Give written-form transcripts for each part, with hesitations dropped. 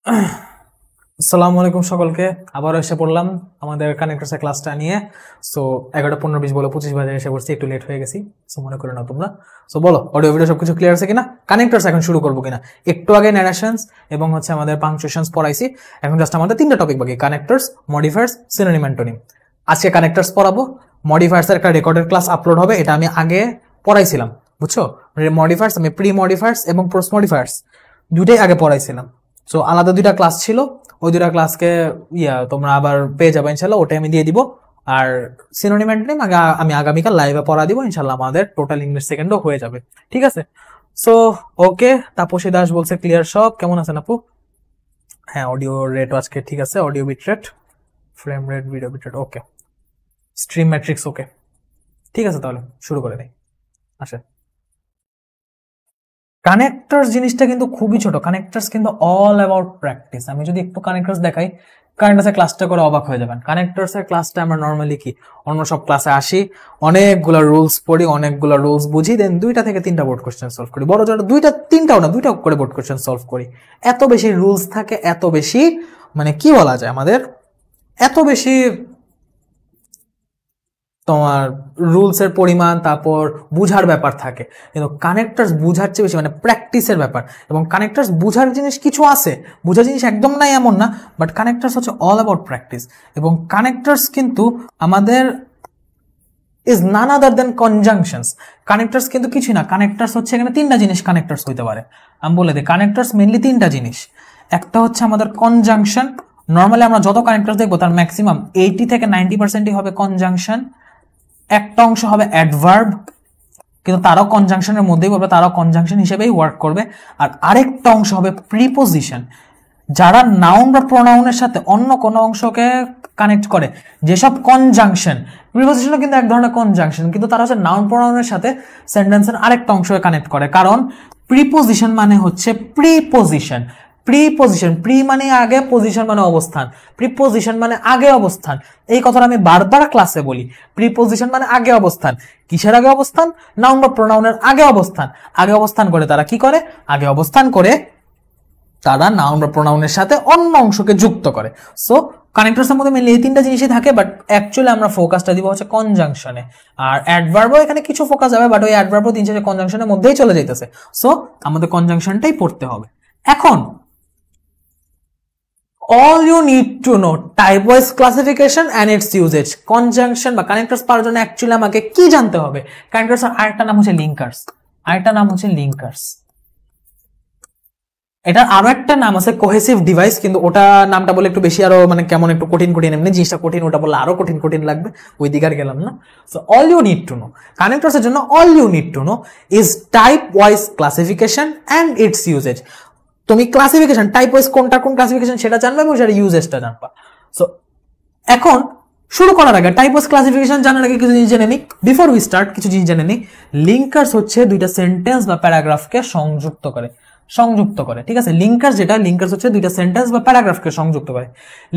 আসসালামু আলাইকুম সকলকে, আবার এসে পড়লাম আমাদের কানেক্টরসের ক্লাসটা নিয়ে। সো 11:15 বলো 25 বাজে এসে পড়ছি, একটু লেট হয়ে গেছি, সো মনে করে নাও তোমরা। সো বলো অডিও ভিডিও সবকিছু ক্লিয়ার আছে কিনা, কানেক্টরস এখন শুরু করবো কিনা। একটু আগে ন্যারেশনস এবং আমাদের পাংচুয়েশনস পড়াইছি, এখন জাস্ট আমাদের তিনটা টপিক বাকি, কানেক্টরস, মডিফায়ার্স, সিনোনিম অ্যান্টোনিম। আজকে কানেক্টরস পড়াবো, মডিফায়ার্স এর একটা রেকর্ডেড ক্লাস আপলোড হবে, এটা আমি আগে পড়াইছিলাম, বুঝছো। মডিফায়ার্স আমি প্রি মডিফায়ার্স এবং পোস্ট মডিফায়ার্স দুইটাই আগে পড়াইছিলাম। সো আলাদা দুইটা ক্লাস ছিল, ওই দুটা ক্লাসকে তোমরা আবার পেয়ে যাবে ইনশাল্লাহ, ওটাই আমি দিয়ে দিব। আর সিনোনিম অ্যান্টোনিম আমি আগামীকাল লাইভে পড়া দিব ইনশাল্লাহ, আমাদের টোটাল ইংলিশ সেকেন্ডও হয়ে যাবে, ঠিক আছে। সো ওকে, তাপসী দাস বলছে ক্লিয়ার সব, কেমন আছেন আপু? হ্যাঁ, অডিও রেট আজকে ঠিক আছে, audio bit rate, frame rate, video bit rate okay, stream matrix okay, ঠিক আছে। তাহলে শুরু করে নেই, আসে। কানেক্টরস জিনিসটা কিন্তু খুবই ছোট, কানেক্টরস কিন্তু অল অ্যাবাউট প্র্যাকটিস। আমি যদি একটু কানেক্টরস দেখাই, কানেক্টরসের ক্লাসটা করে অবাক হয়ে যাবেন। কানেক্টরসের ক্লাসটা আমরা নর্মালি কি অন্য সব ক্লাসে আসি, অনেকগুলো রুলস পড়ি, অনেকগুলো রুলস বুঝি, দেন 2টা থেকে 3টা বোর্ড কোশ্চেন সলভ করি, বড় জোর 2টা 3টাও না, 2টা করে বোর্ড কোশ্চেন সলভ করি। এত বেশি রুলস থাকে, এত বেশি মানে কি বলা যায়, আমাদের এত বেশি তোমার রুলস এর পরিমাণ, তারপর বুঝার ব্যাপার থাকে। কিন্তু কানেক্টরস বুঝার চেয়ে বেশি মানে প্র্যাকটিসের ব্যাপার। এবং কানেক্টরস বুঝার জিনিস কিছু আছে, বুঝার জিনিস একদম নাই এমন না, বাট কানেক্টরস হচ্ছে অল অ্যাবাউট প্র্যাকটিস। এবং কানেক্টরস কিন্তু আমাদের is none other than conjunctions. Connectors কিন্তু কিছু না, কানেক্টরস হচ্ছে এখানে 3টা জিনিস কানেক্টরস হইতে পারে। আমি বলে দিই, কানেক্টরস মেইনলি 3টা জিনিস। একটা হচ্ছে আমাদের কনজাংশন, নর্মালি আমরা যত কানেক্টরস দেখবো তার ম্যাক্সিমাম 80 থেকে 90% হবে কনজাংশন। একটা অংশ হবে অ্যাডভার্ব, কিন্তু তারাও কনজাংশনের মধ্যেই পড়বে, তারাও কনজাংশন হিসেবেই ওয়ার্ক করবে। আর আরেকটা অংশ হবে প্রিপোজিশন, যারা নাউন বা প্রোনাউনের সাথে অন্য কোনো অংশকে কানেক্ট করে, যেসব কনজাংশন, প্রিপোজিশনও কিন্তু এক ধরনের কনজাংশন, কিন্তু তারা হচ্ছে নাউন প্রোনাউনের সাথে সেন্টেন্সের আরেকটা অংশকে কানেক্ট করে। কারণ প্রিপোজিশন মানে হচ্ছে প্রিপোজিশন, প্রিপোজিশন, প্রি মানে আগে, পজিশন মানে অবস্থান, প্রিপোজিশন মানে আগে অবস্থান। এই কথাটা আমি বারবার ক্লাসে বলি, প্রিপোজিশন মানে আগে অবস্থান। কিসের আগে অবস্থান? নাউন বা প্রোনাউনের আগে অবস্থান। আগে অবস্থান করে তারা কি করে? আগে অবস্থান করে তারা নাউন বা প্রোনাউনের সাথে অন্য অংশকে যুক্ত করে। সো কানেক্টরসের মধ্যে মেনলি এই 3টা জিনিসই থাকে, বাট অ্যাকচুয়ালি আমরা ফোকাসটা দিব হচ্ছে কনজাংশনে। আর অ্যাডভার্বও এখানে কিছু ফোকাস যাবে, বাট ওই অ্যাডভার্বও 3-4 কনজাংশনের মধ্যেই চলে যাইতেছে। সো আমাদের কনজাংশনটাই পড়তে হবে। এখন all you need to know type wise classification and its usage. conjunction বা connectors পাওয়ার জন্য অ্যাকচুয়ালি আমাকে কি জানতে হবে? connectors এর আরেকটা নাম হচ্ছে লিংকার্স, আরেকটা নাম হচ্ছে লিংকার্স। এটার আরো একটা নাম আছে কোহেসিভ ডিভাইস, কিন্তু ওটা নামটা বলে একটু বেশি আরো মানে কেমন একটু কঠিন কঠিন, এমনি জিনিসটা কঠিন, ওটা বললে আরো কঠিন কঠিন লাগবে, ওই দিকে আর গেলাম না। So all you need to know, connectors এর জন্য all you need to know is type wise classification and its usage. তুমি ক্লাসিফিকেশন টাইপ ওয়াইজ কোনটা কোন ক্লাসিফিকেশন সেটা জানবে এবং সেটা ইউজেসটা জানবা। সো এখন শুরু করার আগে টাইপ ওয়াইজ ক্লাসিফিকেশন জানার আগে কিছু জিনিস জেনে নিই, বিফোর উই স্টার্ট কিছু জিনিস জেনে নিই। লিংকার্স হচ্ছে দুইটা সেন্টেন্স বা প্যারাগ্রাফকে সংযুক্ত করে, ঠিক আছে। লিংকার্স যেটা, লিংকার্স হচ্ছে দুইটা সেন্টেন্স বা প্যারাগ্রাফকে সংযুক্ত করে।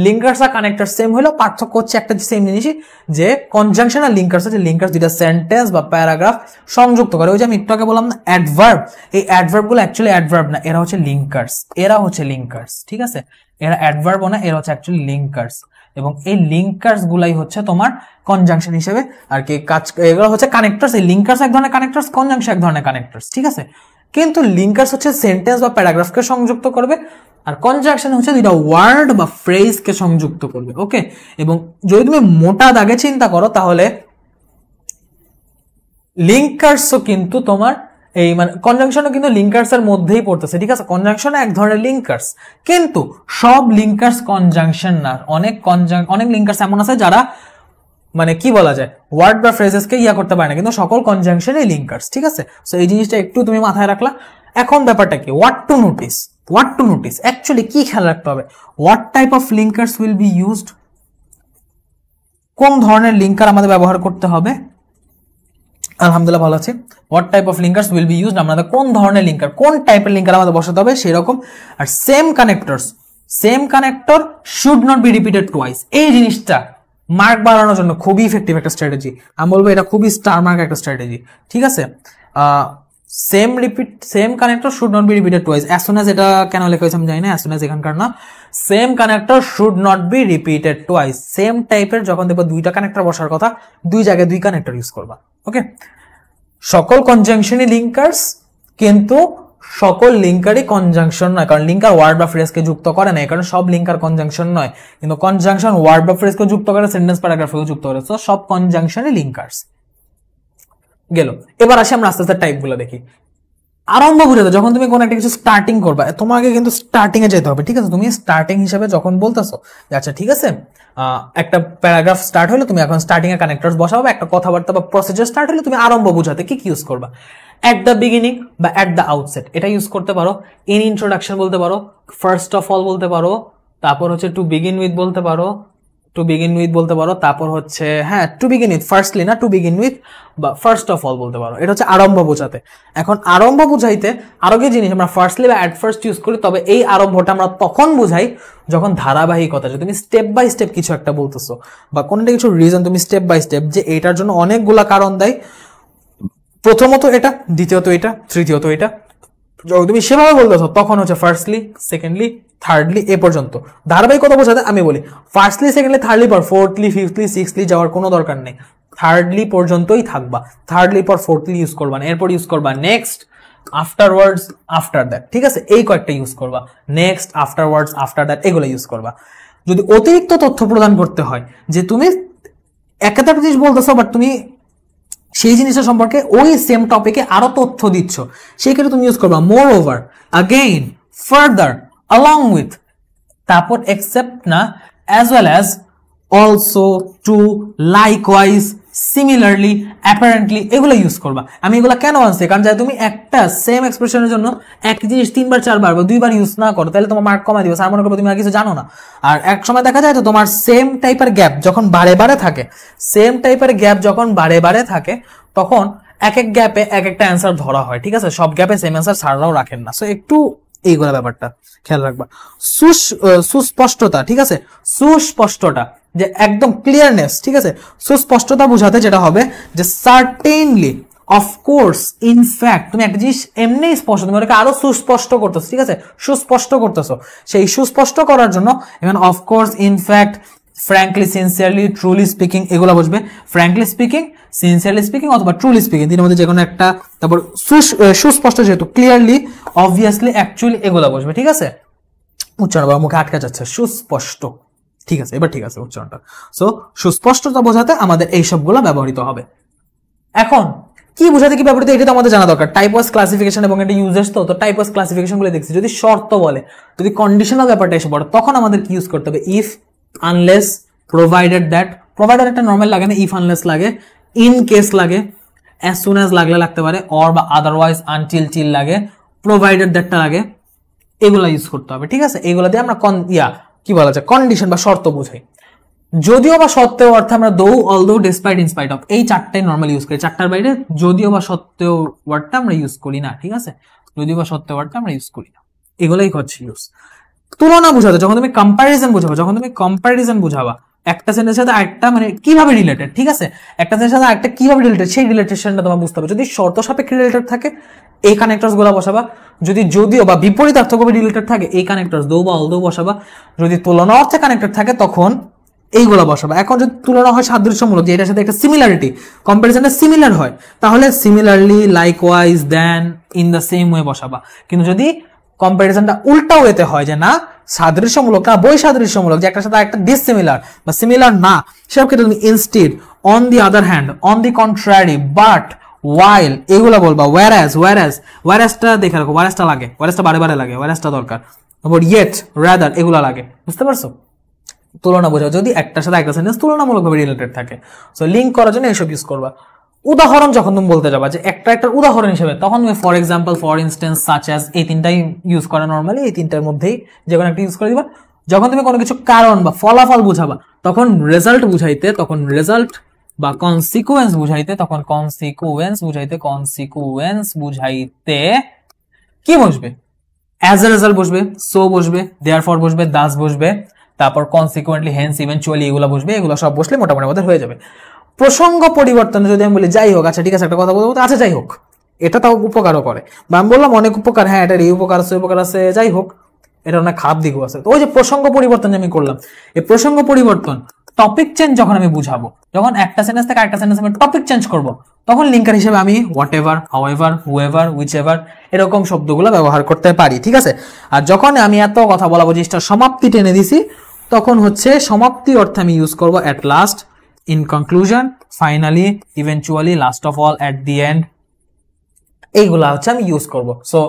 লিংকার্স আর কানেক্টর সেম হলো, পার্থক্য হচ্ছে একটা সেম জিনিসই, যে কনজাংশন আর লিংকার্স হচ্ছে লিংকার্স দুইটা সেন্টেন্স বা প্যারাগ্রাফ সংযুক্ত করে। ওই যে আমি একটু আগে বললাম না অ্যাডভার্ব, এই অ্যাডভার্ব গুলো অ্যাকচুয়ালি অ্যাডভার্ব না, এরা হচ্ছে লিংকার্স, ঠিক আছে। এরা অ্যাডভার্ব না, এরা হচ্ছে অ্যাকচুয়ালি লিংকার্স। এবং এই লিংকার্স গুলাই হচ্ছে তোমার কনজাংশন হিসেবে আর কি কাজ, এগুলো হচ্ছে কানেক্টরস। এই লিংকার্স এক ধরনের কানেক্টরস, কনজাংশন এক ধরনের কানেক্টরস, ঠিক আছে। কিন্তু লিংকার্স হচ্ছে সেন্টেন্স বা প্যারাগ্রাফকে সংযুক্ত করবে, আর কনজাংশন হচ্ছে দুইটা ওয়ার্ড বা ফ্রেজকে সংযুক্ত করবে, ওকে। এবং যদি তুমি মোটা দাগে চিন্তা করো তাহলে লিংকার্সও কিন্তু তোমার এই মানে কনজাংশনও কিন্তু লিংকার্স এর মধ্যেই পড়তেছে, ঠিক আছে। কনজাংশন এক ধরনের লিংকার্স, কিন্তু সব লিংকার্স কনজাংশন না। অনেক লিংকার্স এমন আছে যারা মানে কি বলা যায় ওয়ার্ড বা ফ্রেজেসকে করতে পারে না, কিন্তু সকল কনজাংশনই লিংকার্স, ঠিক আছে। সো এই জিনিসটা একটু তুমি মাথায় রাখলা। এখন ব্যাপারটা কি, হোয়াট টু নোটিস, অ্যাকচুয়ালি কি খেয়াল রাখতে হবে? What type of linkers will be used, কোন ধরনের লিংকার আমাদের ব্যবহার করতে হবে। আলহামদুলিল্লাহ ভালো আছে। What type of linkers will be used, আমাদের কোন ধরনের লিংকার, কোন টাইপের লিংকার আমাদের বসাতে হবে সেরকম। আর same connector should not be repeated twice. এই জিনিসটা মার্ক বাড়ানোর জন্য খুবই ইফেক্টিভ একটা স্ট্র্যাটেজি, আমি বলবো এটা খুবই স্টার মার্ক একটা স্ট্র্যাটেজি, ঠিক আছে। Same connector should not be repeated twice. As soon as এটা কেন লেখা হয়েছে আমি জানি না, অ্যাজ সুন অ্যাজ এখানকার না, same connector should not be repeated twice. Same টাইপের যখন দেখবো দুইটা কানেক্টর বসার কথা, দুই জায়গায় দুই কানেক্টর ইউজ করবা। ওকে, সকল কনজাংশনই লিঙ্কার্স, কিন্তু সকল লিঙ্কারই কনজাংশন নয়, কারণ লিঙ্কার ওয়ার্ড বা ফ্রেজকে যুক্ত করে না, কারণ সব লিঙ্কার কনজাংশন নয়, কিন্তু কনজাংশন ওয়ার্ড বা ফ্রেজকে যুক্ত করে, সেন্টেন্স প্যারাগ্রাফকেও যুক্ত করে, তো সব কনজাংশনই লিঙ্কার্স গেল। এবার আসি আমরা আস্তে আস্তে টাইপগুলো দেখি। আরম্ভ বুঝাতে যখন তুমি কোনো একটা কিছু স্টার্টিং করবা, তোমাকে কিন্তু স্টার্টিং এ যেতে হবে, ঠিক আছে? তুমি স্টার্টিং হিসেবে যখন বলতেছো আচ্ছা ঠিক আছে একটা প্যারাগ্রাফ স্টার্ট হলে তুমি এখন স্টার্টিং এ কানেক্টরস বসাবো, একটা কথাবার্তা বা প্রসিজার স্টার্ট হলে তুমি আরম্ভ বুঝাতে কি ইউজ করবা? এট দ্য বিগিনিং বা এট দ্য আউটসেট এটা ইউজ করতে পারো, ইন ইন্ট্রোডাকশন বলতে পারো, ফার্স্ট অফ অল বলতে পারো, তারপর হচ্ছে টু বিগিন উইথ বলতে পারো, তারপর হচ্ছে হ্যাঁ টু বিগিন উইথ, ফার্স্টলি না, টু বিগিন উইথ বা ফার্স্ট অফ অল বলতে পারো। এটা হচ্ছে আরম্ভ বোঝাতে। এখন আরম্ভ বুঝাইতে আরো কি জিনিস আমরা ফার্স্টলি বা অ্যাট ফার্স্ট ইউজ করি, তবে এই আরম্ভটা আমরা তখন বুঝাই যখন ধারাবাহিকতা, যে তুমি স্টেপ বাই স্টেপ কিছু একটা বলতেছো বা কোনটা কিছু রিজন তুমি স্টেপ বাই স্টেপ, যে এটার জন্য অনেকগুলা কারণ দেয়, প্রথমত এটা, দ্বিতীয়ত এটা, তৃতীয়ত এটা, যখন তুমি সেভাবে বলতেছো তখন হচ্ছে ফার্স্টলি, সেকেন্ডলি, থার্ডলি এ পর্যন্ত। ধারাবাহিকতা বোঝাতে আমি বলি ফার্স্টলি, সেকেন্ডলি, থার্ডলি পর ফোর্থলি, ফিফথলি, সিক্সথলি যাওয়ার কোনো দরকার নেই, থার্ডলি পর্যন্তই থাকবা, থার্ডলি পর ফোর্থলি ইউজ করবা না, এরপর ইউজ করবা নেক্সট, আফটারওয়ার্ডস, আফটার দ্যাট, ঠিক আছে? এই কয়েকটা ইউজ করবা, নেক্সট, আফটারওয়ার্ডস, আফটার দ্যাট এগুলো ইউজ করবা। যদি অতিরিক্ত তথ্য প্রদান করতে হয়, যে তুমি একটা জিনিস বলতেছো বাট তুমি সেই জিনিসটা সম্পর্কে ওই সেম টপিকে আরো তথ্য দিচ্ছ, সেই ক্ষেত্রে তুমি ইউজ করবা মোর over, again, further, along with, তারপর except না, as well as, also, to, likewise, similarly, apparently এগুলো ইউজ করবা। আমি এগুলো কেন আনছি, কারণ যদি তুমি একটা সেম এক্সপ্রেশনের জন্য এক জিনিস 3 বার 4 বার বা 2 বার ইউজ না করো, তাহলে তোমার মার্ক কমাই দিবে, স্যার মনে করবে তুমি আর কিছু জানো না। আর এক সময় দেখা যায় তো তোমার সেম টাইপের গ্যাপ যখন বারে বারে থাকে, তখন এক এক গ্যাপে এক একটা অ্যান্সার ধরা হয়, ঠিক আছে? সব গ্যাপে সেম অ্যান্সার স্যাররাও রাখেন না, সো একটু এইগুলা ব্যাপারটা খেয়াল রাখবা। সুস্পষ্টতা, ঠিক আছে? সুস্পষ্টতা যে একদম ক্লিয়ারনেস, ঠিক আছে? সুস্পষ্টতা বোঝাতে যেটা হবে যে সার্টেনলি, অফকোর্স, ইনফ্যাক্ট, তুমি একটা জিনিস এমনি স্পষ্ট, তুমি ওটাকে আরো সুস্পষ্ট করতেছো, ঠিক আছে? সুস্পষ্ট করতেছো, সেই সুস্পষ্ট করার জন্য এখানে of course, in fact, frankly, sincerely, truly speaking এগুলো বসবে। ফ্র্যাঙ্কলি স্পিকিং, সিনসিয়ারলি স্পিকিং অথবা ট্রুলি স্পিকিং, তিনের মধ্যে যে কোনো একটা। তারপর সুস্পষ্ট যেহেতু, ক্লিয়ারলি, অবভিয়াসলি, অ্যাকচুয়ালি এগুলো বসবে, ঠিক আছে? উচ্চারণ বা মুখে আটকা যাচ্ছে, সুস্পষ্ট, ঠিক আছে? এবার ঠিক আছে উচ্চারণটা। সো সুস্পষ্টতা বোঝাতে আমাদের এই সবগুলো ব্যবহৃত হবে। এখন কি বোঝাতে কি ব্যবহৃত, এটা তো আমাদের জানা দরকার। টাইপ ওয়াইজ ক্লাসিফিকেশন এবং এটা ইউজেস, তো টাইপ ওয়াইজ ক্লাসিফিকেশন গুলো দেখছি। যদি শর্ত বলে, যদি কন্ডিশনাল ব্যাপারটা এসে পড়ে, তখন আমাদের কি ইউজ করতে হবে? If, unless, provided that. Provided একটা নর্মাল লাগে না, ইফ আনলেস লাগে, ইন কেস লাগে, অ্যাজ সুন অ্যাজ লাগলে লাগতে পারে, অর বা আদারওয়াইজ, আনটিল, টিল লাগে, প্রোভাইডেড দ্যাটটা লাগে, এগুলো ইউজ করতে হবে, ঠিক আছে? এগুলো দিয়ে আমরা কি বলা যায়, কন্ডিশন বা শর্ত বোঝাই। যদিও বা সত্ত্বেও অর্থে আমরা দো, অলদো, ডিসপাইট, ইনস্পাইট অফ, এই চারটাই নর্মালি ইউজ করি। চারটার বাইরে যদিও বা সত্ত্বেও ওয়ার্ডটা আমরা ইউজ করি না, ঠিক আছে? যদিও বা সত্ত্বেও ওয়ার্ডটা আমরা ইউজ করি না, এগুলোই হচ্ছে ইউজ। তুলনা বোঝাতে, যখন তুমি কম্প্যারিজন বুঝাবা, একটা সেন্টেন্সের সাথে আরেকটা মানে কিভাবে রিলেটেড, ঠিক আছে? একটা সেন্টেন্সের সাথে আরেকটা কিভাবে রিলেটেড, সেই রিলেটেশনটা তোমার বুঝতে হবে। যদি শর্ত সাপেক্ষে রিলেটেড থাকে, এই কানেক্টরস গুলো বসাবা। যদি যদিও বা বিপরীতার্থকভাবে রিলেটেড থাকে, এই কানেক্টরস দো বা অলদো বসাবা। যদি তুলনা অর্থে কানেক্টেড থাকে, তখন এইগুলো বসাবা। এখন যদি তুলনা হয় সাদৃশ্যমূলক, যে এটার সাথে একটা সিমিলারিটি, কম্পারিজনটা সিমিলার হয়, তাহলে similarly, likewise, then, in the same way বসাবা। কিন্তু যদি কম্পারিজনটা উল্টা ওয়েতে হয়, যে না সাদৃশ্যমূলক না, বৈসাদৃশ্যমূলক, যে একটার সাথে একটা ডিসিমিলার বা সিমিলার না, সেসব ক্ষেত্রে তুমি instead, on the other hand, on the contrary, but, while এগুলা বলবা। ওয়ারাসটা দেখে রাখো, ওয়ারাসটা লাগে, ওয়ারাসটা বারে বারে লাগে, ওয়ারাসটা দরকার। তারপর ইয়েট, রাদার এগুলা লাগে, বুঝতে পারছো? তুলনা বোঝাও যদি একটার সাথে একটা সেন্টেন্স তুলনামূলকভাবে রিলেটেড থাকে। সো লিঙ্ক করার জন্য এইসব ইউজ করবা। উদাহরণ যখন তুমি বলতে যাবা, যে একটা উদাহরণ হিসেবে, তখন তুমি for example, for instance, such as, এই তিনটাই ইউজ করা নর্মালি, এই তিনটার মধ্যেই যে কোনো একটা ইউজ করে দিবা। যখন তুমি কোনো কিছু কারণ বা ফলাফল বুঝাবা, তখন রেজাল্ট বুঝাইতে, তখন রেজাল্ট বা কনসিকুয়েন্স বুঝাইতে, তখন কনসিকুয়েন্স বুঝাইতে কি বসবে? অ্যাজ এ রেজাল্ট বসবে, সো বসবে, দেয়ারফর বসবে, দাস বসবে, তারপর কনসিকুয়েন্টলি, হেন্স, ইভেনচুয়ালি এগুলো বসবে। এগুলো সব বসলে মোটামুটি আমাদের হয়ে যাবে। প্রসঙ্গ পরিবর্তনে যদি আমি বলি যাই হোক, আচ্ছা ঠিক আছে একটা কথা বলবো, আচ্ছা যাই হোক, এটা তাও উপকারও করে, বা আমি বললাম অনেক উপকার, হ্যাঁ এটার এই উপকার আছে, যাই হোক এটা অনেক খারাপ দিকও আছে। তো ওই যে প্রসঙ্গ পরিবর্তন আমি করলাম, এই প্রসঙ্গ পরিবর্তন, টপিক চেঞ্জ যখন আমি বুঝাবো, যখন একটা সেন্টেন্স থেকে আরেকটা সেন্টেন্স আমি টপিক চেঞ্জ করব, তখন লিঙ্কার হিসেবে আমি what ever, how ever, who ever, which ever এরকম শব্দগুলো ব্যবহার করতে পারি, ঠিক আছে। আর যখন আমি এত কথা বলাবো জিনিসটা সমাপ্তি টেনে দিছি, তখন হচ্ছে সমাপ্তি অর্থে আমি ইউজ করব at last, in conclusion, finally, eventually, last of all, at the end, এইগুলা হচ্ছে আমি ইউজ করব। সো